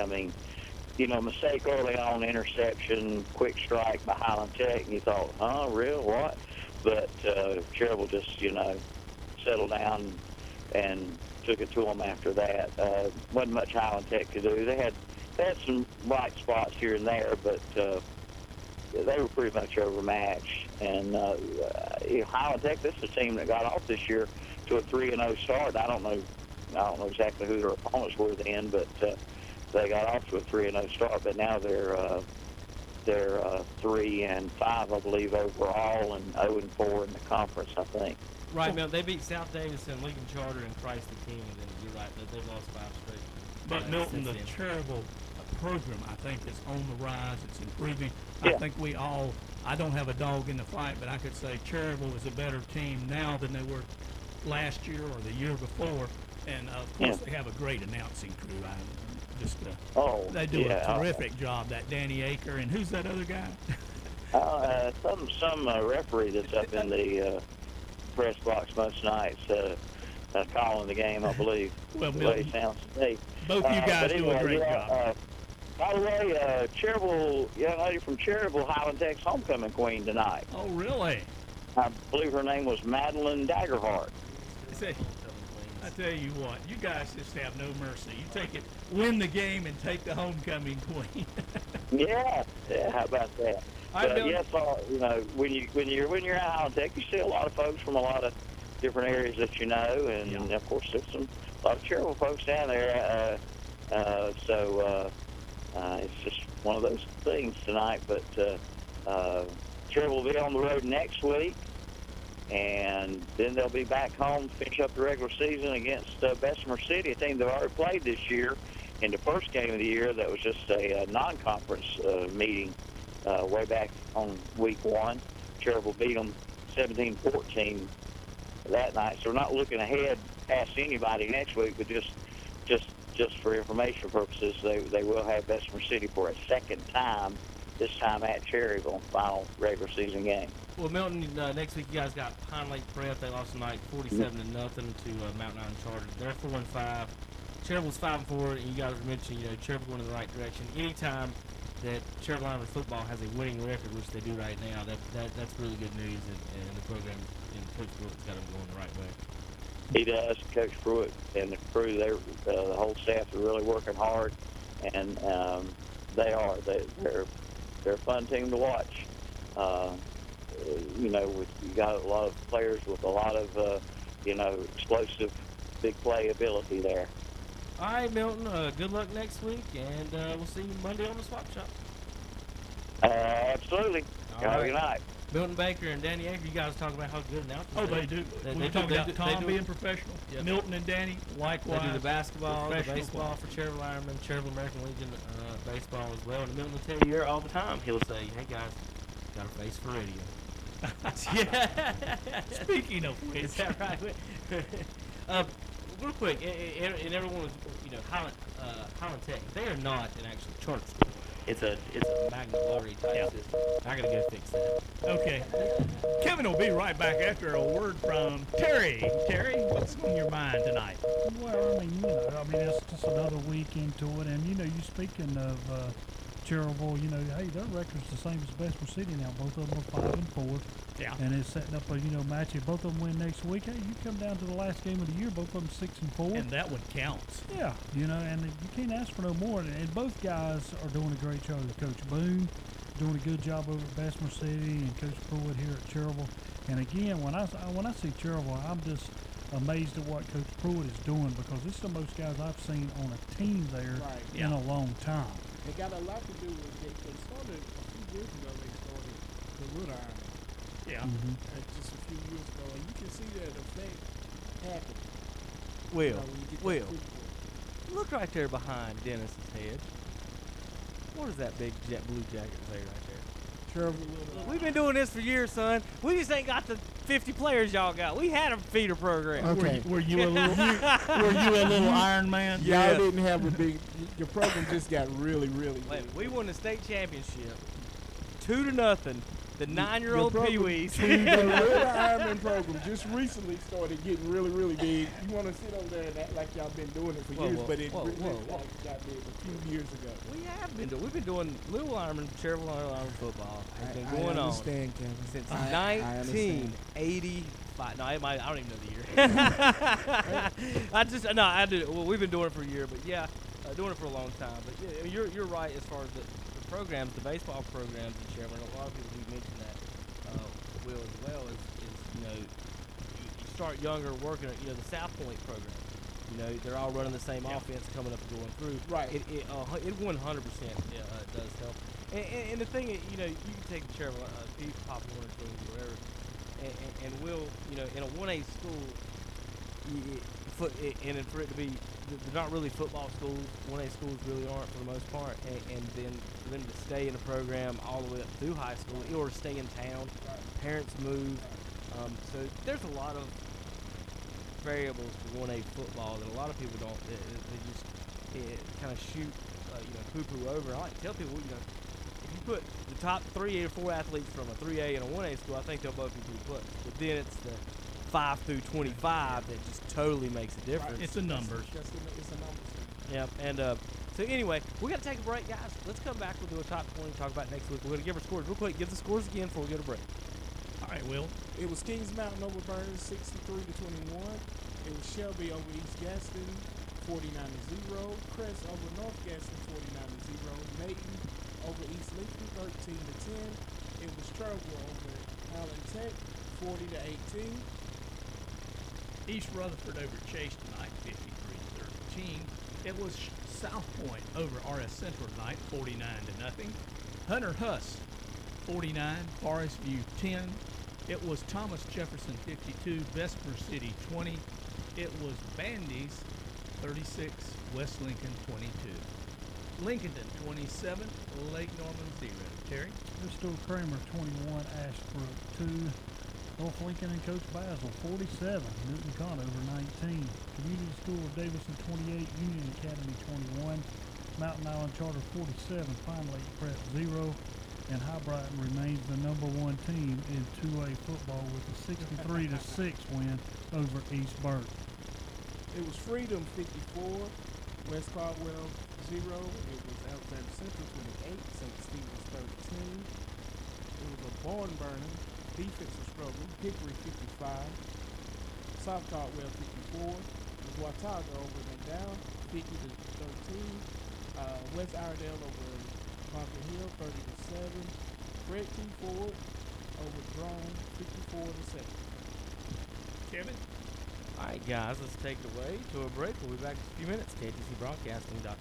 Mistake early on, interception, quick strike by Highland Tech, and you thought, real, what? But Cherryville just, settled down and took it to them after that. Wasn't much Highland Tech could do. They had some bright spots here and there, but they were pretty much overmatched. And Highland Tech, this is a team that got off this year to a 3-0 start. I don't know exactly who their opponents were then, but they got off to a 3-0 start. But now they're 3-5, I believe, overall, and 0-4 in the conference, I think. Right, Mel. They beat South Davidson, Lincoln Charter, and Christ the King, and then you're right, they've lost 5 straight. But Milton, the Cherryville program, I think, is on the rise. It's improving. I think I don't have a dog in the fight, but I could say Cherryville is a better team now than they were last year or the year before. And, of course, they have a great announcing crew. They do a terrific job, that Danny Aker. And who's that other guy? Some referee that's up in the press box most nights calling the game, I believe. Well, the way it sounds to me. Both you guys do a great job. By the way, Cherryville, young lady from Cherryville, Highland Tech's homecoming queen tonight. Oh, really? I believe her name was Madeline Daggerhart. I tell you what, you guys just have no mercy. You take it, win the game, and take the homecoming queen. Yeah, how about that? But yes, you know, when you're out on Tech, you see a lot of folks from a lot of different areas that you know, and of course there's a lot of charitable folks down there. So it's just one of those things tonight. But Cherville will be on the road next week, and then they'll be back home to finish up the regular season against Bessemer City, a team they've already played this year in the first game of the year. That was just a non-conference meeting way back on week 1. Cherville beat them 17-14 that night. So we're not looking ahead past anybody next week, but just for information purposes, they will have Bessemer City for a second time, this time at Cherryville, final regular season game. Well, Milton, next week you guys got Pine Lake Prep. They lost tonight 47-0 to Mountain Island Charter. They're 4-5. Cherville's 5-4, and you guys were mentioning, you know, Cherville going in the right direction. Anytime that Cherville Island football has a winning record, which they do right now, that's really good news, and the program and Coach Pruitt's got them going the right way. He does. Coach Pruitt and the crew, the whole staff are really working hard, and they are. They're a fun team to watch. You know, you got a lot of players with a lot of you know, explosive, big play ability there. All right, Milton. Good luck next week, and we'll see you Monday on the Swap Shop. Absolutely. Have a good night. Milton Baker and Danny Aker, you guys talk about how good announcers Oh, they do. We talk about Tom being professional. Yep. Milton and Danny, likewise. They do the basketball, the baseball for Cherville Ironman, Cherville American Legion baseball as well. And Milton will tell you here all the time. He'll say, hey, guys, got a face for radio. Yeah. Speaking of which. Is that right? Real quick, and everyone was, you know, Highland Tech, they are not an actual charter school. It's a magnet lottery type system. I gotta go fix that. Okay. Kevin will be right back after a word from Terry. Terry, what's on your mind tonight? Well, I mean, it's just another week into it, and you know, you speaking of Cherville, you know, hey, their record's the same as Bessemer City now. Both of them are 5-4. Yeah. And it's setting up a, you know, match. If both of them win next week, hey, you come down to the last game of the year, both of them 6-4. And that one counts. Yeah, you know, and you can't ask for no more. And both guys are doing a great job. Coach Boone doing a good job over at Bessemer City, and Coach Pruitt here at Cherville. And again, when I see Cherville, I'm just amazed at what Coach Pruitt is doing, because this is the most guys I've seen on a team there in a long time. It got a lot to do with they started a few years ago. They started the Wood Iron. Yeah. Just a few years ago, and you can see that effect happen. Will, look right there behind Dennis's head. What is that big blue jacket say right there? We've been doing this for years, son. We just ain't got the 50 players y'all got. We had a feeder program. Okay. Were you a little Iron Man? Yeah, I didn't have a big. Your program just got really, really big. We won the state championship, 2-0. The 9-year-old Pee-wees. The Little Ironman program just recently started getting really, really big. You want to sit over there and act like y'all been doing it for years, but it really got big a few years ago. We've been doing Little Ironman, Cherville Ironman football. It's been going on Kevin. since 1985. No, I don't even know the year. I do. Well, we've been doing it for a year, but yeah, doing it for a long time. But yeah, you're right as far as the programs, the baseball programs in Cherville. A lot of people we mentioned that Will as well is you know, you start younger working at, you know, the South Point program. You know, they're all running the same offense coming up and going through. Right. It 100% does help. And the thing, you know, you can take the Cherville Pop Warner team or whatever, and Will, you know, in a 1A school, and for it to be, they're not really football schools. 1A schools really aren't for the most part. And then for them to stay in the program all the way up through high school, or stay in town, parents move. So there's a lot of variables to 1A football that a lot of people don't. They just kind of shoot, you know, poo-poo over. I like to tell people, you know, if you put the top 3 or 4 athletes from a 3A and a 1A school, I think they'll both be pretty close. But then it's the 5 through 25 that just totally makes a difference. It's the numbers. It's the numbers. Yep. And so anyway, we got to take a break, guys. Let's come back. We'll do a top 20 and talk about next week. We're going to give our scores real quick. Give the scores again before we go to break. All right, Will. It was Kings Mountain over Burns 63-21. It was Shelby over East Gaston, 49-0. Crest over North Gaston, 49-0. Mayton over East Lincoln, 13-10. It was Trevor over Allen Tech, 40-18. East Rutherford over Chase tonight, 53-13. It was South Point over RS Central tonight, 49-0. Hunter Huss, 49. Forest View, 10. It was Thomas Jefferson, 52. Bessemer City, 20. It was Bandy's, 36. West Lincoln, 22. Lincolnton, 27. Lake Norman, 0. Terry? Bristol Kramer, 21. Ashbrook, 2. North Lincoln and Coach Basil, 47. Newton Con over 19. Community School of Davidson, 28. Union Academy, 21. Mountain Island Charter, 47. Pine Lake Prep, 0. And High Brighton remains the #1 team in 2A football with a 63-6 win over East Burke. It was Freedom 54, West Caldwell 0. It was Alexander Central 28, St. Stephen's 13. It was a barn burning, defensive struggle, Hickory 55, South Caldwell 54. It was Watauga over McDowell 50-13. West Iredale over Bunker Hill 30-7. Fred T. Ford over Drone 54-7. Kevin? All right, guys, let's take it away to a break. We'll be back in a few minutes. KTCBroadcasting.com.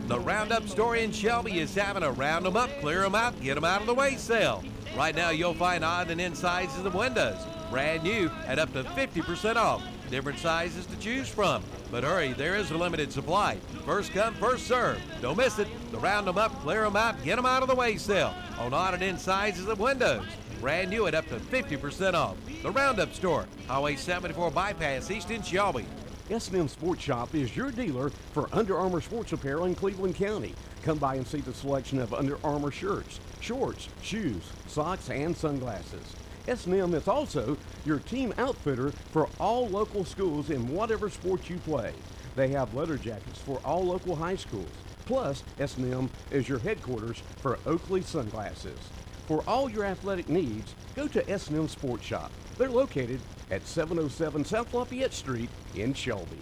The Roundup store in Shelby is having a round them up, clear them out, get them out of the way sale. Right now, you'll find odd and end sizes of windows, brand new and up to 50% off. Different sizes to choose from. But hurry, there is a limited supply. First come, first serve. Don't miss it. The round them up, clear them out, get them out of the way sale on odd and end sizes of windows. Brand new at up to 50% off. The Roundup store, Highway 74 Bypass, East in Shelby. S&M Sports Shop is your dealer for Under Armour sports apparel in Cleveland County. Come by and see the selection of Under Armour shirts, shorts, shoes, socks, and sunglasses. S&M is also your team outfitter for all local schools in whatever sport you play. They have leather jackets for all local high schools. Plus, S&M is your headquarters for Oakley sunglasses. For all your athletic needs, go to S&M Sports Shop. They're located at 707 South Lafayette Street in Shelby.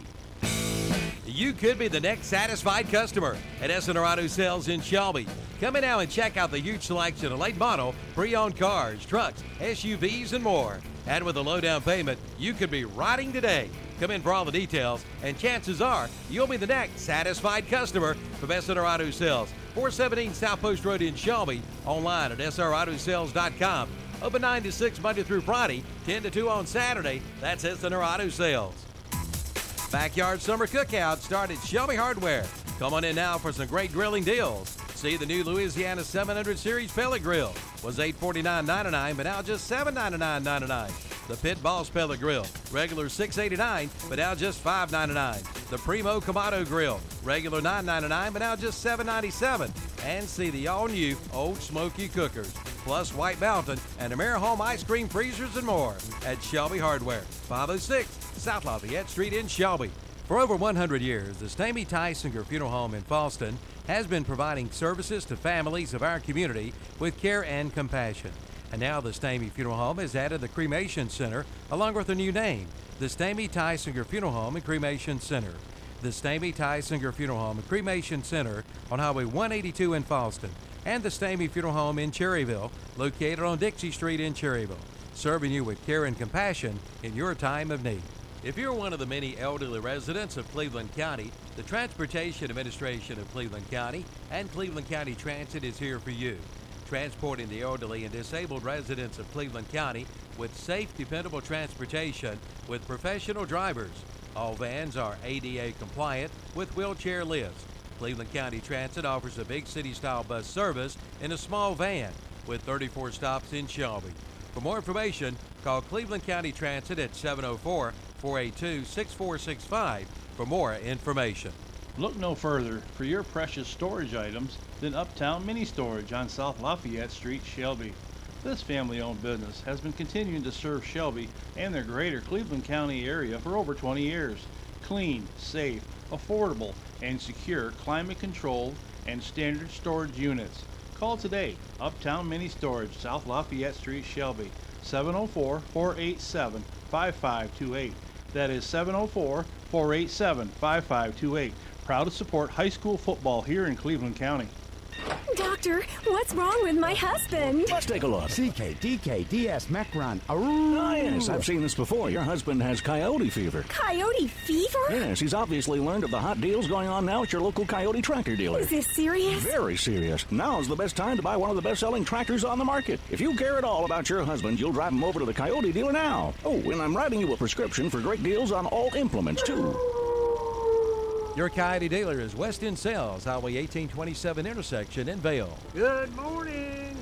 You could be the next satisfied customer at S&R Auto Sales in Shelby. Come in now and check out the huge selection of late model, pre-owned cars, trucks, SUVs, and more. And with a low down payment, you could be riding today. Come in for all the details, and chances are you'll be the next satisfied customer from S&R Auto Sales. 417 South Post Road in Shelby. Online at srautosales.com. Open 9 to 6 Monday through Friday, 10 to 2 on Saturday. That's S&R Auto Sales. Backyard Summer Cookout started at Shelby Hardware. Come on in now for some great grilling deals. See the new Louisiana 700 Series pellet grill. Was $849.99, but now just $799.99. The Pit Boss pellet grill, regular $689, but now just $599. The Primo Kamado grill, regular $999, but now just $797. And see the all-new Old Smoky cookers, plus White Mountain and AmeriHome ice cream freezers and more at Shelby Hardware, 506 South Lafayette Street in Shelby. For over 100 years, the Stamey Tysinger Funeral Home in Falston has been providing services to families of our community with care and compassion. And now the Stamey Funeral Home has added the Cremation Center along with a new name, the Stamey Tysinger Funeral Home and Cremation Center. The Stamey Tysinger Funeral Home and Cremation Center on Highway 182 in Falston, and the Stamey Funeral Home in Cherryville, located on Dixie Street in Cherryville, serving you with care and compassion in your time of need. If you're one of the many elderly residents of Cleveland County, the Transportation Administration of Cleveland County and Cleveland County Transit is here for you, transporting the elderly and disabled residents of Cleveland County with safe, dependable transportation with professional drivers. All vans are ADA compliant with wheelchair lifts. Cleveland County Transit offers a big city-style bus service in a small van with 34 stops in Shelby. For more information, call Cleveland County Transit at 704-482-6465 for more information. Look no further for your precious storage items than Uptown Mini Storage on South Lafayette Street, Shelby. This family-owned business has been continuing to serve Shelby and the greater Cleveland County area for over 20 years. Clean, safe, affordable, and secure climate-controlled and standard storage units. Call today. Uptown Mini Storage, South Lafayette Street, Shelby. 704-487-5528. That is 704-487-5528. Proud to support high school football here in Cleveland County. Doctor, what's wrong with my husband? Let's take a look. CKDKDS Macron. Oh, yes, I've seen this before. Your husband has coyote fever. Coyote fever? Yes, he's obviously learned of the hot deals going on now at your local coyote tractor dealer. Is this serious? Very serious. Now's the best time to buy one of the best-selling tractors on the market. If you care at all about your husband, you'll drive him over to the coyote dealer now. Oh, and I'm writing you a prescription for great deals on all implements, too. Your Coyote dealer is West End Sales, Highway 1827 intersection in Vale. Good morning.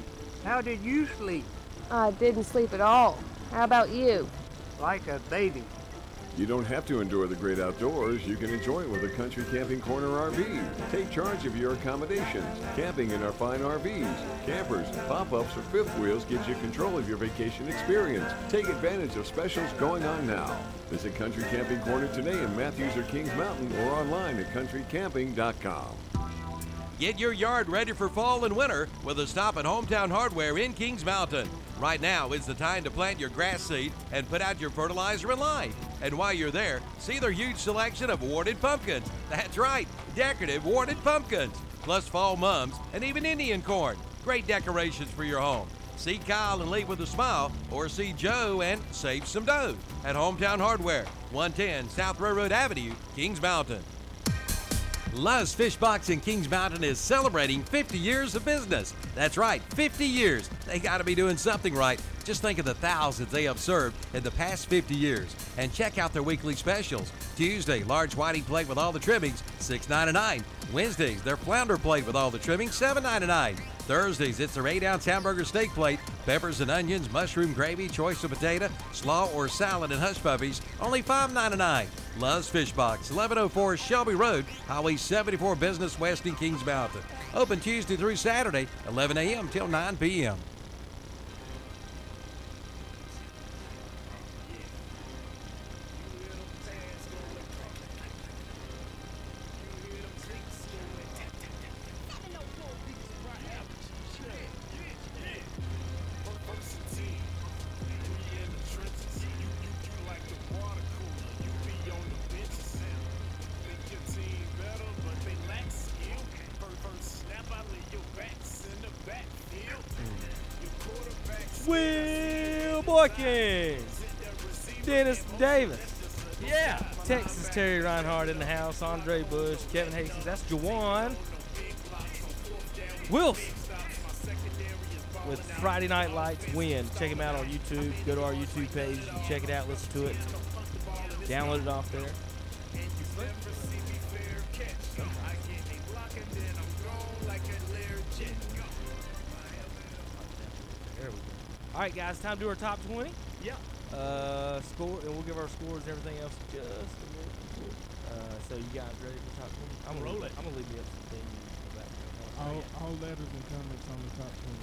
How did you sleep? I didn't sleep at all. How about you? Like a baby. You don't have to endure the great outdoors. You can enjoy it with a Country Camping Corner RV. Take charge of your accommodations. Camping in our fine RVs. Campers, pop-ups, or fifth wheels gives you control of your vacation experience. Take advantage of specials going on now. Visit Country Camping Corner today in Matthews or Kings Mountain or online at countrycamping.com. Get your yard ready for fall and winter with a stop at Hometown Hardware in Kings Mountain. Right now is the time to plant your grass seed and put out your fertilizer and lime. And while you're there, see their huge selection of warded pumpkins. That's right, decorative warded pumpkins, plus fall mums and even Indian corn. Great decorations for your home. See Kyle and leave with a smile, or see Joe and save some dough at Hometown Hardware, 110 South Railroad Avenue, Kings Mountain. Love's Fish Box in Kings Mountain is celebrating 50 years of business. That's right, 50 years. They got to be doing something right. Just think of the thousands they have served in the past 50 years. And check out their weekly specials. Tuesday, large whiting plate with all the trimmings, $6.99. Wednesdays, their flounder plate with all the trimmings, $7.99. Thursdays, it's their 8-ounce hamburger steak plate, peppers and onions, mushroom gravy, choice of potato, slaw or salad, and hush puppies, only $5.99. Love's Fish Box, 1104 Shelby Road, Highway 74 Business West in Kings Mountain. Open Tuesday through Saturday, 11 a.m. till 9 p.m. Will Boykins, Dennis Davis, yeah, Texas Terry Reinhardt in the house, Andre Bush, Kevin Hastings, that's Jawan Wilson with Friday Night Lights Win. Check him out on YouTube. Go to our YouTube page, you can check it out, listen to it, download it off there. All right, guys, time to do our top 20. Yeah. Score, and we'll give our scores and everything else just a minute. So you guys ready for top 20? I'm gonna leave you up to the thing. All letters and comments on the top 20.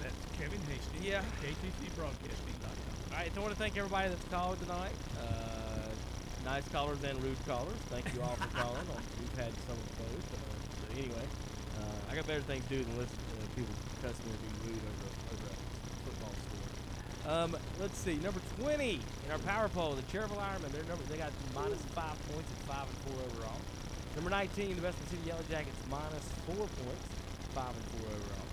That's Kevin Hastings. Yeah. KTCBroadcasting.com. All right, so I want to thank everybody that's called tonight. Nice callers and rude callers. Thank you all for calling. We've had some of those. So anyway, I got better things to do than listen to people cussing and being rude over a football score. Let's see, number 20 in our power poll, the Cherville Ironmen. They got -5 points and 5 and 4 overall. Number 19, the Western City Yellow Jackets, -4 points, 5 and 4 overall.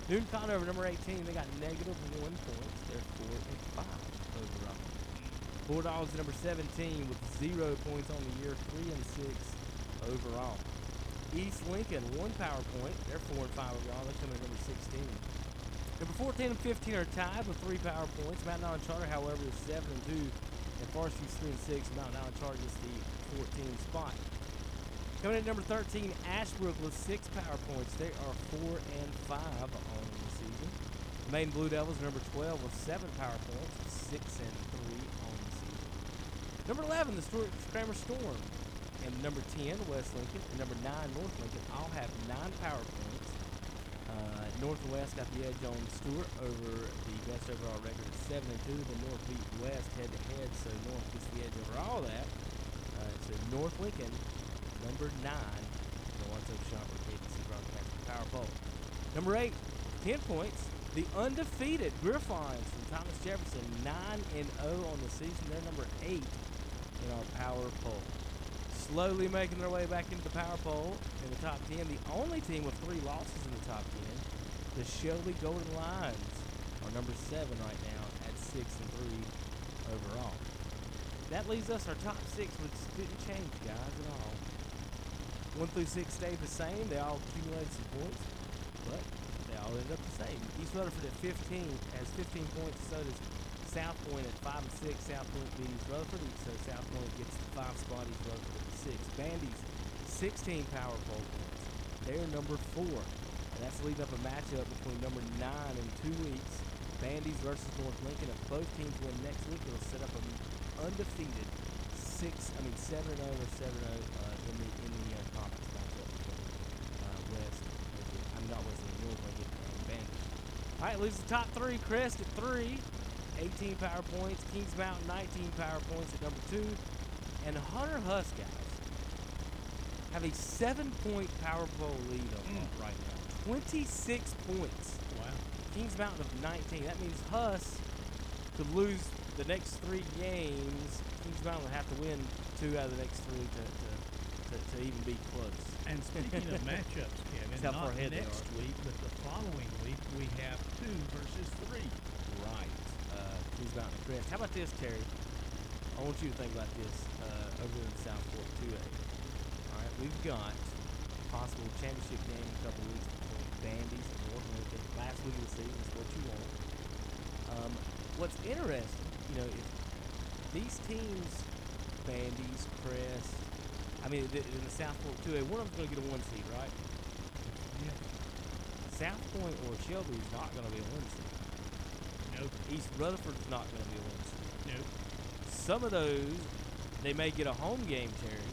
Newton Conover, number 18, they got -1 points. They're 4 and 5 overall. Bulldogs, number 17, with 0 points on the year, 3 and 6 overall. East Lincoln, 1 power point. They're 4 and 5 overall. They're coming at number 16. Number 14 and 15 are tied with 3 power points. Mountain Island Charter, however, is 7 and 2. And Varsity's 3 and 6. Mountain Island Charter is the 14 spot. Coming in at number 13, Ashbrook with 6 power points. They are 4 and 5 on the season. Maine Blue Devils, number 12, with 7 power points, 6 and 3 on the season. Number 11, the Stuart Kramer Storm. And number 10, West Lincoln, and number 9, North Lincoln, all have 9 power points. North and West got the edge on Stuart over the best overall record at 7 and 2. The North beat West head-to-head, so North gets the edge over all that. So North Lincoln, number 9, the one-top shopper, KTC Broadcast. power poll. Number 8, 10 points. The undefeated Griffons from Thomas Jefferson, 9-0 on the season. They're number 8 in our power poll. Slowly making their way back into the power poll in the top 10. The only team with 3 losses in the top 10, the Shelby Golden Lions, are number 7 right now at 6-3 overall. That leaves us our top 6, which didn't change, guys, at all. 1 through 6 stayed the same. They all accumulated some points, but they all ended up the same. East Rutherford at 15 has 15 points. So does South Point at 5 and 6. South Point beat East Rutherford, so South Point gets the 5 spot. East Rutherford at 6. Bandy's 16 power poll points. They're number 4, and that's leading up a matchup between number 9 in 2 weeks. Bandy's versus North Lincoln. If both teams win next week, it'll set up an undefeated 7-0 or 7-0 in the conference matchup between North Lincoln and Bandy. All right, leaves the top 3. Crest at 3, 18 power points. Kings Mountain 19 power points at number 2, and Hunter Huss, guys, have a 7-point power poll lead on right now. 26 points. Wow. Kings Mountain of 19. That means Huss could lose the next 3 games. Kings Mountain would have to win 2 out of the next 3 to even be close. And speaking of matchups, Kevin, not next week, but the following week, we have 2 versus 3. Right. Kings Mountain and Crest. How about this, Terry? I want you to think about this over in South Fork 2A. All right, we've got a possible championship game in a couple weeks between Bandy's and North Lincoln. Last week of the season is what you want. What's interesting, if these teams, Bandy's, Crest, in the South Fork 2A, one of them's going to get a 1 seed, right? Yeah. South Point or Shelby is not going to be a 1 seed. Nope. East Rutherford's not going to be a 1 seed. Nope. Some of those, they may get a home game, Terry,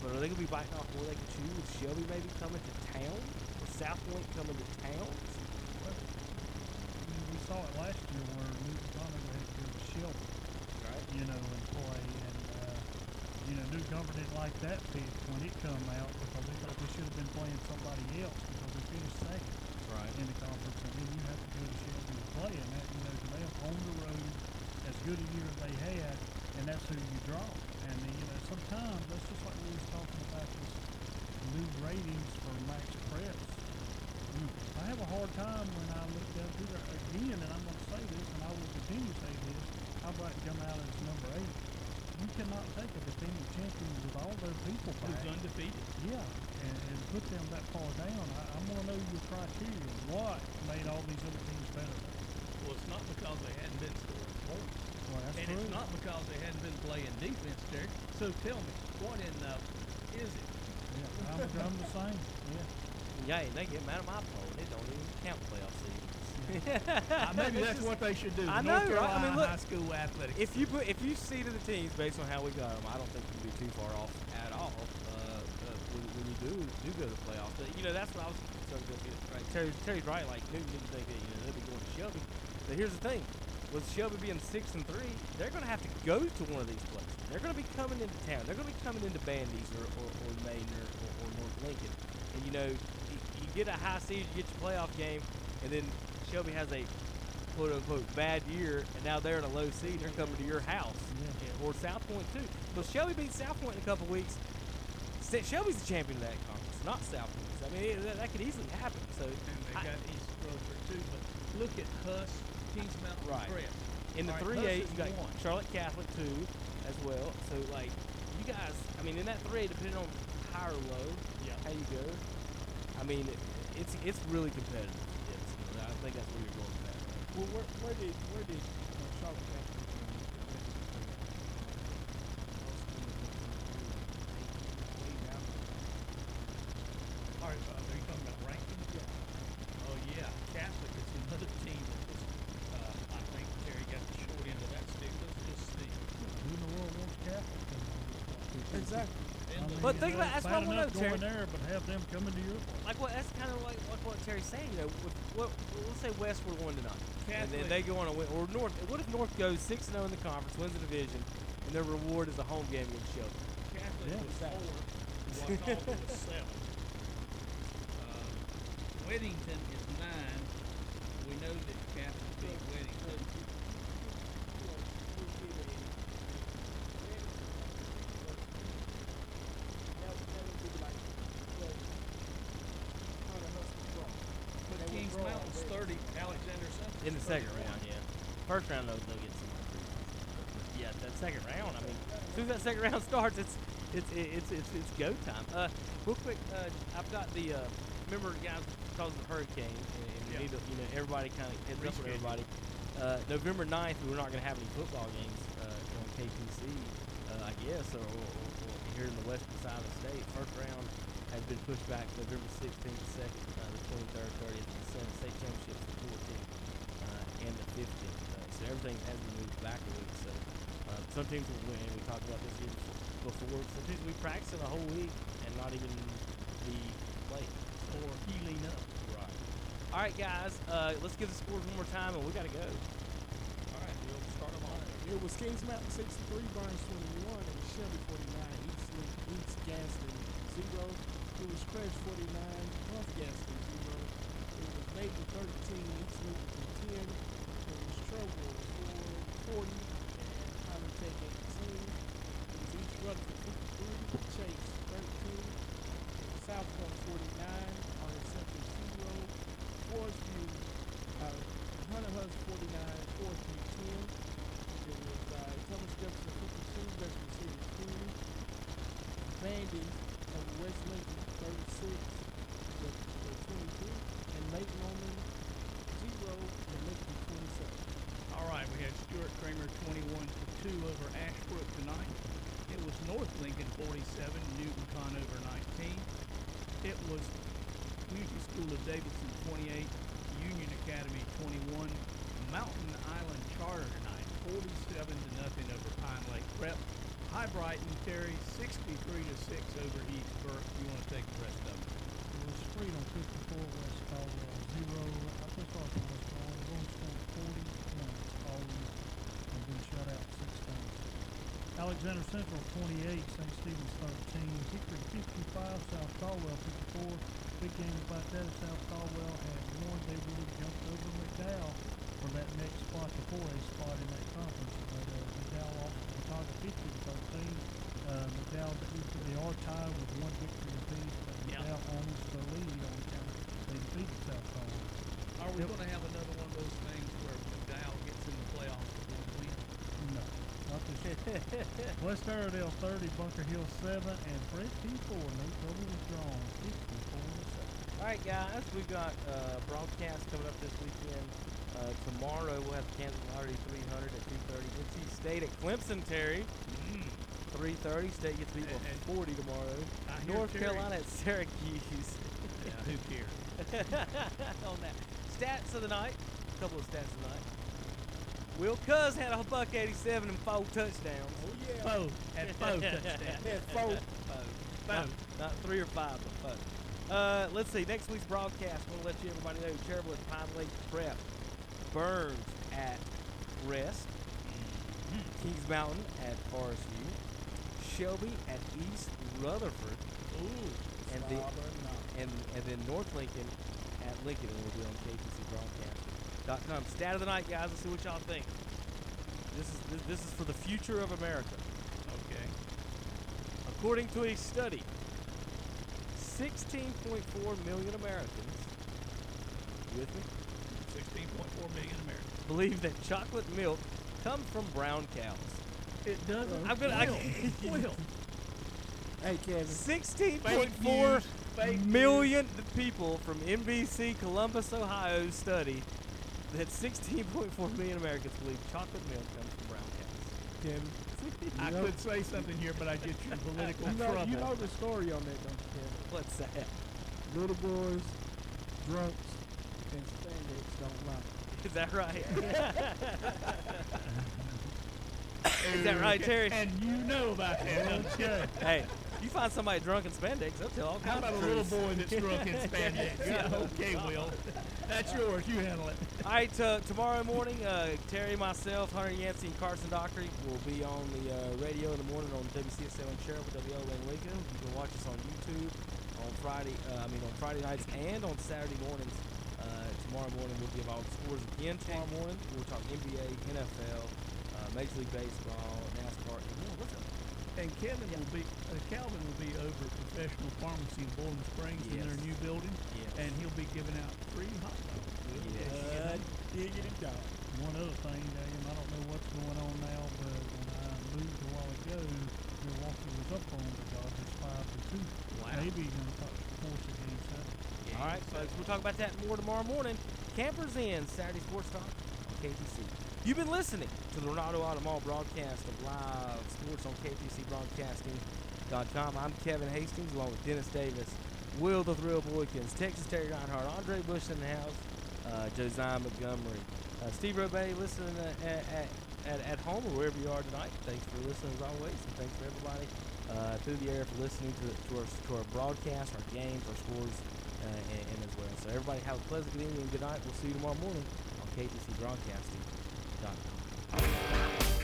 but are they going to be biting off more they can chew with Shelby maybe coming to town or South Point coming to town? We saw it last year where Newton Conover had to go to Shelby, right? And play, and Newcomer didn't like that pick when it come out because they thought they should have been playing somebody else because they finished second in the conference, and then you have to go to Shelby to play, and that they have on the road as good a year as they had, and that's who you draw. And sometimes that's just like we was talking about this new ratings for Max Press. I have a hard time when I look down through there again, and I'm going to say this, and I will continue to say this. How about it come out as number 8? You cannot take a defending champion with all their people back. Who's undefeated. Yeah, and put them that far down. I want to know your criteria. What made all these other teams better? Well, it's not because they hadn't been scoring points. Well, that's and true. It's not because they hadn't been playing defense, Derek. So tell me, what in is it? Yeah, I'm the same. Yeah. Yeah, they get mad at my poll. They don't even count playoff seasons. Maybe that's what they should do. I know, North right? Carolina high school athletics. If you seeded the teams based on how we got them, I don't think you'd be too far off at all when you do go to the playoffs. But, that's what I was concerned with. Right? Terry's right. Like, Newton didn't think that they'll be going to Shelby. But here's the thing: with Shelby being 6-3, they're going to have to go to one of these places. They're going to be coming into town. They're going to be coming into Bandy's or Maine or North Lincoln. And you get a high seed, you get your playoff game, and then Shelby has a quote-unquote bad year, and now they're in a low seed. They're coming to your house, or South Point too. So Shelby beat South Point in a couple weeks. Shelby's the champion of that conference, not South Point. I mean, that could easily happen. So and they got East Rutherford too. But look at Huss, Kings Mountain, right. Crest. In the 3A, you got Charlotte Catholic too, as well. So you guys, in that 3A, depending on high or low, how you go. It's really competitive. I think that's where you're going with that. Well, where did Charlotte Catholic Are you talking about ranking? Yeah. Oh yeah, Catholic is another team that was. I think Terry got the short end of that stick. Let's just see. Who in the world wants Catholic? Exactly. But think about that's what I want to know, Terry. Going there, but have them come into your place. That's kind of like what Terry's saying. Let's say West would have won tonight, and then they go on a win. Or North. What if North goes 6-0 in the conference, wins the division, and their reward is a home game against Catholic Shelby? was 4, Waukesha was 7. Weddington is 9. We know that Captain beat Weddington. But Kings Mountain's 30, Alexander Central. In the second round, yeah. First round, they'll get some. Yeah, that second round. I mean, as soon as that second round starts, it's go time. Real quick, I've got the remember guys because of the hurricane, and we need to, everybody kind of heads up with everybody. November 9th, we're not going to have any football games on KPC, I guess, or here in the western side of the state. First round has been pushed back to November 16th, 2nd, the 23rd, 30th, and the state championships the 14th and the 15th. So everything has been moved back a week. So some teams will win. We talked about this year before. Some teams will be practicing a whole week and not even be playing or healing up. Right. All right, guys. Let's give the scores one more time, and we got to go. All right, we'll start them on. It was Kings Mountain 63, Burns 21, and Shelby 49, East Gaston 0. It was Crash 49, North Gaston 0. It was Navy 13, East Lincoln 10. It was Trouble 40, and Highland Tech 18. It was East Rutherford 53, Chase 13. South Point 49, Arnold Central 0. Forest View, Hunter Hus 49, Forest View 10. It was Thomas Jefferson 52, Jefferson City 20. Vandy of West Lincoln 36, Jefferson 22, and Lake Norman 0, and Lincoln 27. All right, we had Stuart Kramer 21-2 over Ashbrook tonight. It was North Lincoln 47, Newton Conover 19. It was Community School of Davidson 28, Union Academy 21, Mountain Island Charter tonight 47-0 over Pine Lake Prep. High Brighton, Terry 63-6 over East Burke. You want to take the rest of them? It was Freedom 54, West Caldwell 0. I took off from West Caldwell. One scored 40 points. Caldwell has been shut out 6 times. Alexander Central 28, St. Stephen's 13. Hickory 55, South Caldwell 54. Big game about that is South Caldwell had won. They would have jumped over McDowell for that next spot, the 4A spot in that conference. But McDowell lost to Watauga 50-13. McDowell, they are tied with 1 victory apiece, but McDowell owns the lead on account they defeated South Caldwell. Are we going to have another one of those things where McDowell gets in the playoffs with 1 win? No. Not this year. West Airedale 30, Bunker Hill 7, and Fred P4. No trouble was drawn. 54-7. All right, guys, we've got broadcast coming up this weekend. Tomorrow we'll have Kansas Lottery 300 at 2:30. NC State at Clemson, Terry. 3:30. State gets beat by 40 tomorrow. North Carolina at Syracuse. Yeah, who cares? On that. Stats of the night. A couple of stats of the night. Will Cuz had a buck 87 and 4 touchdowns. Oh, yeah. 4. Had 4 touchdowns. Had 4. Not 3 or 5, but 4. Let's see. Next week's broadcast, we'll let you everybody know. Cherville at Pine Lake Prep. Burns at Rest. Kings Mountain at Forest View. Shelby at East Rutherford. Ooh. And then North Lincoln at Lincoln, and we'll be on KPCBroadcasting.com. Stat of the night, guys. Let's see what y'all think. This is for the future of America. Okay. According to a study, 16.4 million Americans, with me? 16.4 million Americans believe that chocolate milk comes from brown cows. It doesn't. I'm gonna. Will. Hey, Kevin. 16.4 million people from NBC Columbus, Ohio study that 16.4 million Americans believe chocolate milk comes from brown cows. Kevin. I could say something here, but I get you in political trouble. You know the story on that, don't you, Kevin? What's that? Little boys, drunks, and spandex don't lie. Is that right? Is that right, Terry? And you know about that, don't you? Hey, you find somebody drunk in spandex, they'll tell all kinds How about of a little truths. boy that's drunk in spandex? Yeah, okay, Will. That's yours. You handle it. All right, tomorrow morning, Terry, myself, Hunter Yancey, and Carson Dockery will be on the radio in the morning on WCSL in Shelby, WLON Lincoln. You can watch us on YouTube on Friday nights and on Saturday mornings. Tomorrow morning we'll give all the scores again. Tomorrow morning we'll talk NBA, NFL, Major League Baseball, NASCAR, and more. What's up? And Calvin will be over at Professional Pharmacy in Boiling Springs in their new building, and he'll be giving out free hot dogs. Diggity dog. One other thing, Dave, I don't know what's going on now, but when I moved a while ago, Milwaukee was up on the Dodgers 5-2. Wow. Maybe he's going to force a game Saturday. All right, folks, we'll talk about that more tomorrow morning. Campers In, Saturday Sports Talk on KTC. You've been listening to the Renaldo Automall broadcast of live sports on KTCBroadcasting.com. I'm Kevin Hastings, along with Dennis Davis, Will the Thrill Boykins, Texas Terry Reinhardt, Andre Bush in the house, Josiah Montgomery, Steve Robay listening at home or wherever you are tonight. Thanks for listening as always, and thanks for everybody through the air for listening to our broadcast, our games, our scores, and as well. So everybody have a pleasant good evening and good night. We'll see you tomorrow morning on KTCBroadcasting.com.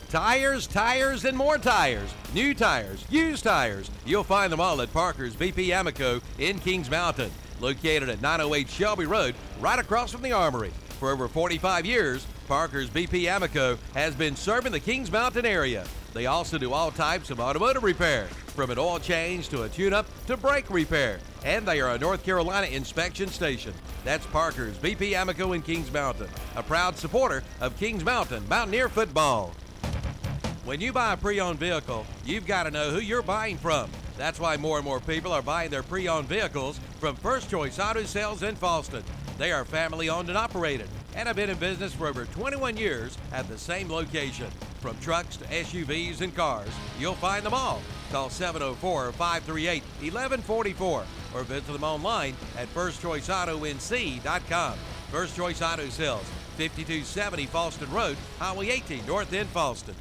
Tires, and more tires. New tires, used tires. You'll find them all at Parker's BP Amoco in Kings Mountain. Located at 908 Shelby Road, right across from the Armory. For over 45 years, Parker's BP Amoco has been serving the Kings Mountain area. They also do all types of automotive repair, from an oil change to a tune-up to brake repair. And they are a North Carolina inspection station. That's Parker's BP Amoco in Kings Mountain, a proud supporter of Kings Mountain Mountaineer football. When you buy a pre-owned vehicle, you've got to know who you're buying from. That's why more and more people are buying their pre-owned vehicles from First Choice Auto Sales in Falston. They are family-owned and operated and have been in business for over 21 years at the same location. From trucks to SUVs and cars, you'll find them all. Call 704-538-1144 or visit them online at firstchoiceautonc.com. First Choice Auto Sales, 5270 Falston Road, Highway 18 North in Falston.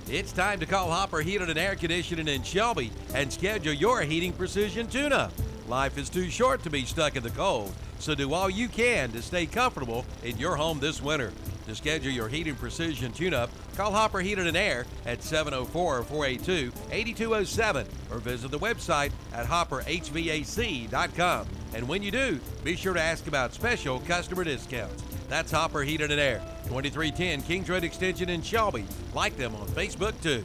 It's time to call Hopper Heating and Air Conditioning in Shelby and schedule your heating precision tune-up. Life is too short to be stuck in the cold, so do all you can to stay comfortable in your home this winter. To schedule your heating precision tune-up, call Hopper Heating and Air at 704-482-8207 or visit the website at hopperhvac.com. And when you do, be sure to ask about special customer discounts. That's Hopper Heating and Air, 2310 Kings Road Extension in Shelby. Like them on Facebook too.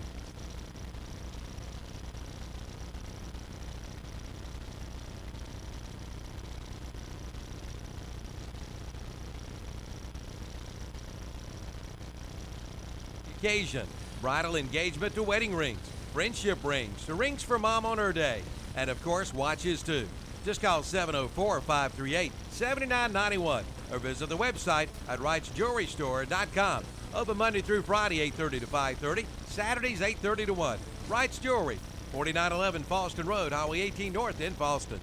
Occasion, bridal engagement to wedding rings, friendship rings to rings for mom on her day, and of course watches too. Just call 704-538-7991 or visit the website at wrightsjewelrystore.com. Open Monday through Friday, 8:30 to 5:30, Saturdays 8:30 to 1. Wrights Jewelry, 4911 Falston Road, Highway 18 North in Falston.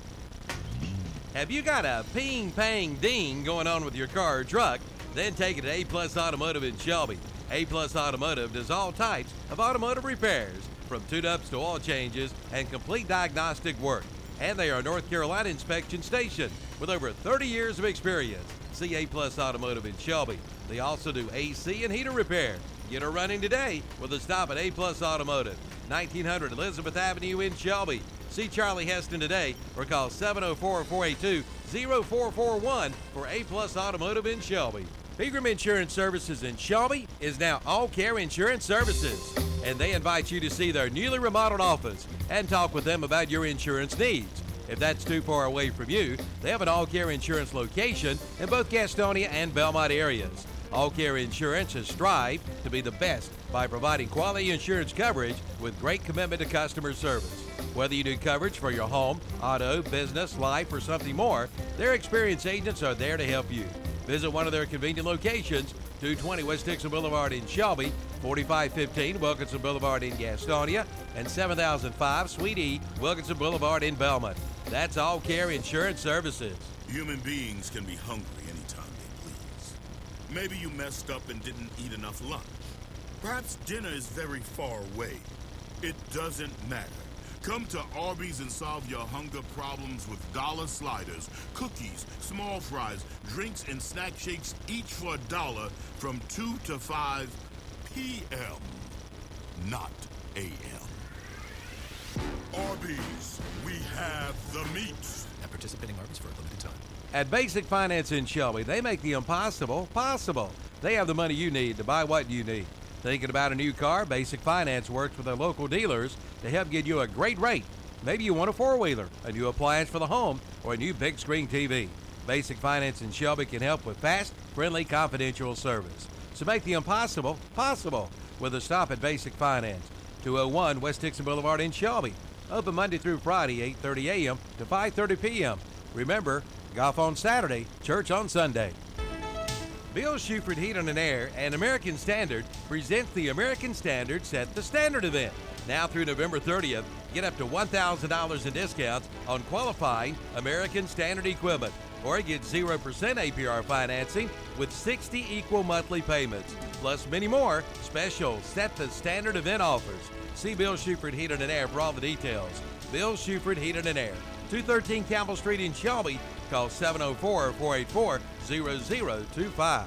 Have you got a ping, pang, ding going on with your car or truck? Then take it to A Plus Automotive in Shelby. A Plus Automotive does all types of automotive repairs, from tune-ups to oil changes and complete diagnostic work. And they are a North Carolina inspection station with over 30 years of experience. See A Plus Automotive in Shelby. They also do AC and heater repair. Get her running today with a stop at A Plus Automotive, 1900 Elizabeth Avenue in Shelby. See Charlie Heston today or call 704-482-0441 for A Plus Automotive in Shelby. Pregame Insurance Services in Shelby is now All Care Insurance Services, and they invite you to see their newly remodeled office and talk with them about your insurance needs. If that's too far away from you, they have an All Care Insurance location in both Gastonia and Belmont areas. All Care Insurance has strived to be the best by providing quality insurance coverage with great commitment to customer service. Whether you do coverage for your home, auto, business, life, or something more, their experienced agents are there to help you. Visit one of their convenient locations, 220 West Dixon Boulevard in Shelby, 4515 Wilkinson Boulevard in Gastonia, and 7005 Suite E Wilkinson Boulevard in Belmont. That's All Care Insurance Services. Human beings can be hungry anytime they please. Maybe you messed up and didn't eat enough lunch. Perhaps dinner is very far away. It doesn't matter. Come to Arby's and solve your hunger problems with dollar sliders, cookies, small fries, drinks, and snack shakes, each for $1 from 2 to 5 p.m., not a.m. Arby's, we have the meats. At participating Arby's for a limited time. At Basic Finance in Shelby, they make the impossible possible. They have the money you need to buy what you need. Thinking about a new car? Basic Finance works with their local dealers to help get you a great rate. Maybe you want a four-wheeler, a new appliance for the home, or a new big screen TV. Basic Finance in Shelby can help with fast, friendly, confidential service. So make the impossible possible with a stop at Basic Finance. 201 West Dixon Boulevard in Shelby. Open Monday through Friday, 8:30 a.m. to 5:30 p.m. Remember, golf on Saturday, church on Sunday. Bill Shuford Heating and Air and American Standard presents the American Standard Set the Standard event. Now through November 30th, get up to $1,000 in discounts on qualifying American Standard equipment, or get 0% APR financing with 60 equal monthly payments, plus many more special Set the Standard event offers. See Bill Shuford Heating and Air for all the details. Bill Shuford Heating and Air, 213 Campbell Street in Shelby. Call 704-484-0025.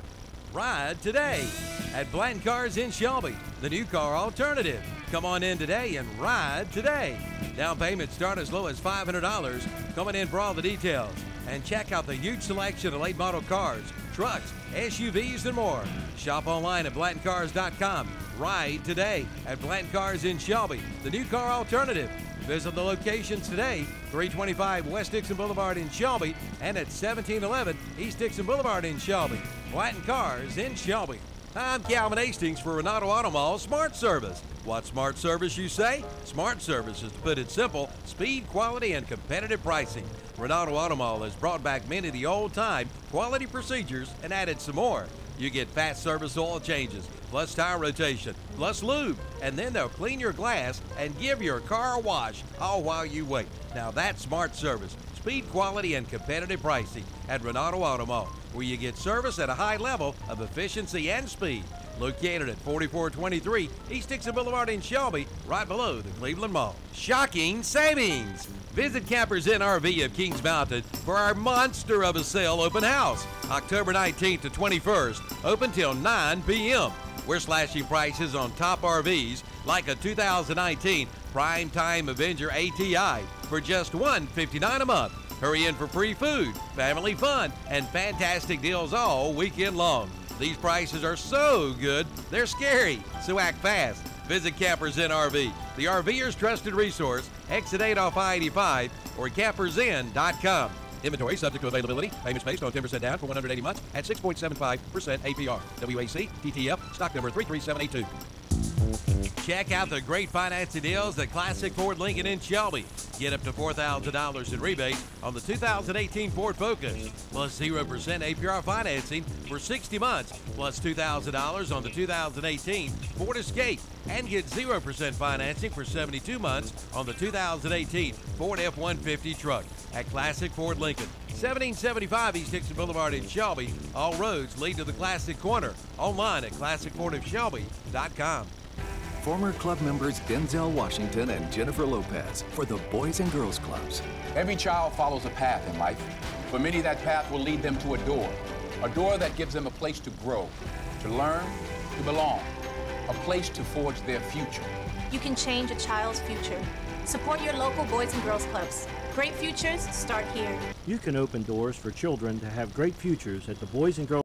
Ride today at Blanton Cars in Shelby, the new car alternative. Come on in today and ride today. Down payments start as low as $500. Coming in for all the details. And check out the huge selection of late model cars, trucks, SUVs, and more. Shop online at BlantonCars.com. Ride today at Blanton Cars in Shelby, the new car alternative. Visit the locations today, 325 West Dixon Boulevard in Shelby and at 1711 East Dixon Boulevard in Shelby. Blanton Cars in Shelby. I'm Calvin Hastings for Renaldo Auto Mall Smart Service. What smart service, you say? Smart service is, to put it simple, speed, quality, and competitive pricing. Renaldo Auto Mall has brought back many of the old-time quality procedures and added some more. You get fast service oil changes, plus tire rotation, plus lube, and then they'll clean your glass and give your car a wash, all while you wait. Now that's smart service, speed, quality, and competitive pricing at Renaldo Auto Mall, where you get service at a high level of efficiency and speed. Located at 4423 East Dixon Boulevard in Shelby, right below the Cleveland Mall. Shocking savings! Visit Campers Inn RV of Kings Mountain for our monster of a sale open house, October 19th to 21st, open till 9 p.m. We're slashing prices on top RVs like a 2019 Primetime Avenger ATI for just $159 a month. Hurry in for free food, family fun, and fantastic deals all weekend long. These prices are so good, they're scary, so act fast. Visit Campers Inn RV, the RVer's trusted resource, exit 8 off I-85 or campersinn.com. Inventory subject to availability. Payments based on 10% down for 180 months at 6.75% APR. WAC TTF stock number 33782. Check out the great financing deals at Classic Ford Lincoln in Shelby. Get up to $4,000 in rebate on the 2018 Ford Focus, plus 0% APR financing for 60 months, plus $2,000 on the 2018 Ford Escape, and get 0% financing for 72 months on the 2018 Ford F-150 truck at Classic Ford Lincoln. 1775 East Dixon Boulevard in Shelby. All roads lead to the Classic Corner. Online at ClassicFordofShelby.com. Former club members Denzel Washington and Jennifer Lopez for the Boys and Girls Clubs. Every child follows a path in life. For many, that path will lead them to a door that gives them a place to grow, to learn, to belong, a place to forge their future. You can change a child's future. Support your local Boys and Girls Clubs. Great futures start here. You can open doors for children to have great futures at the Boys and Girls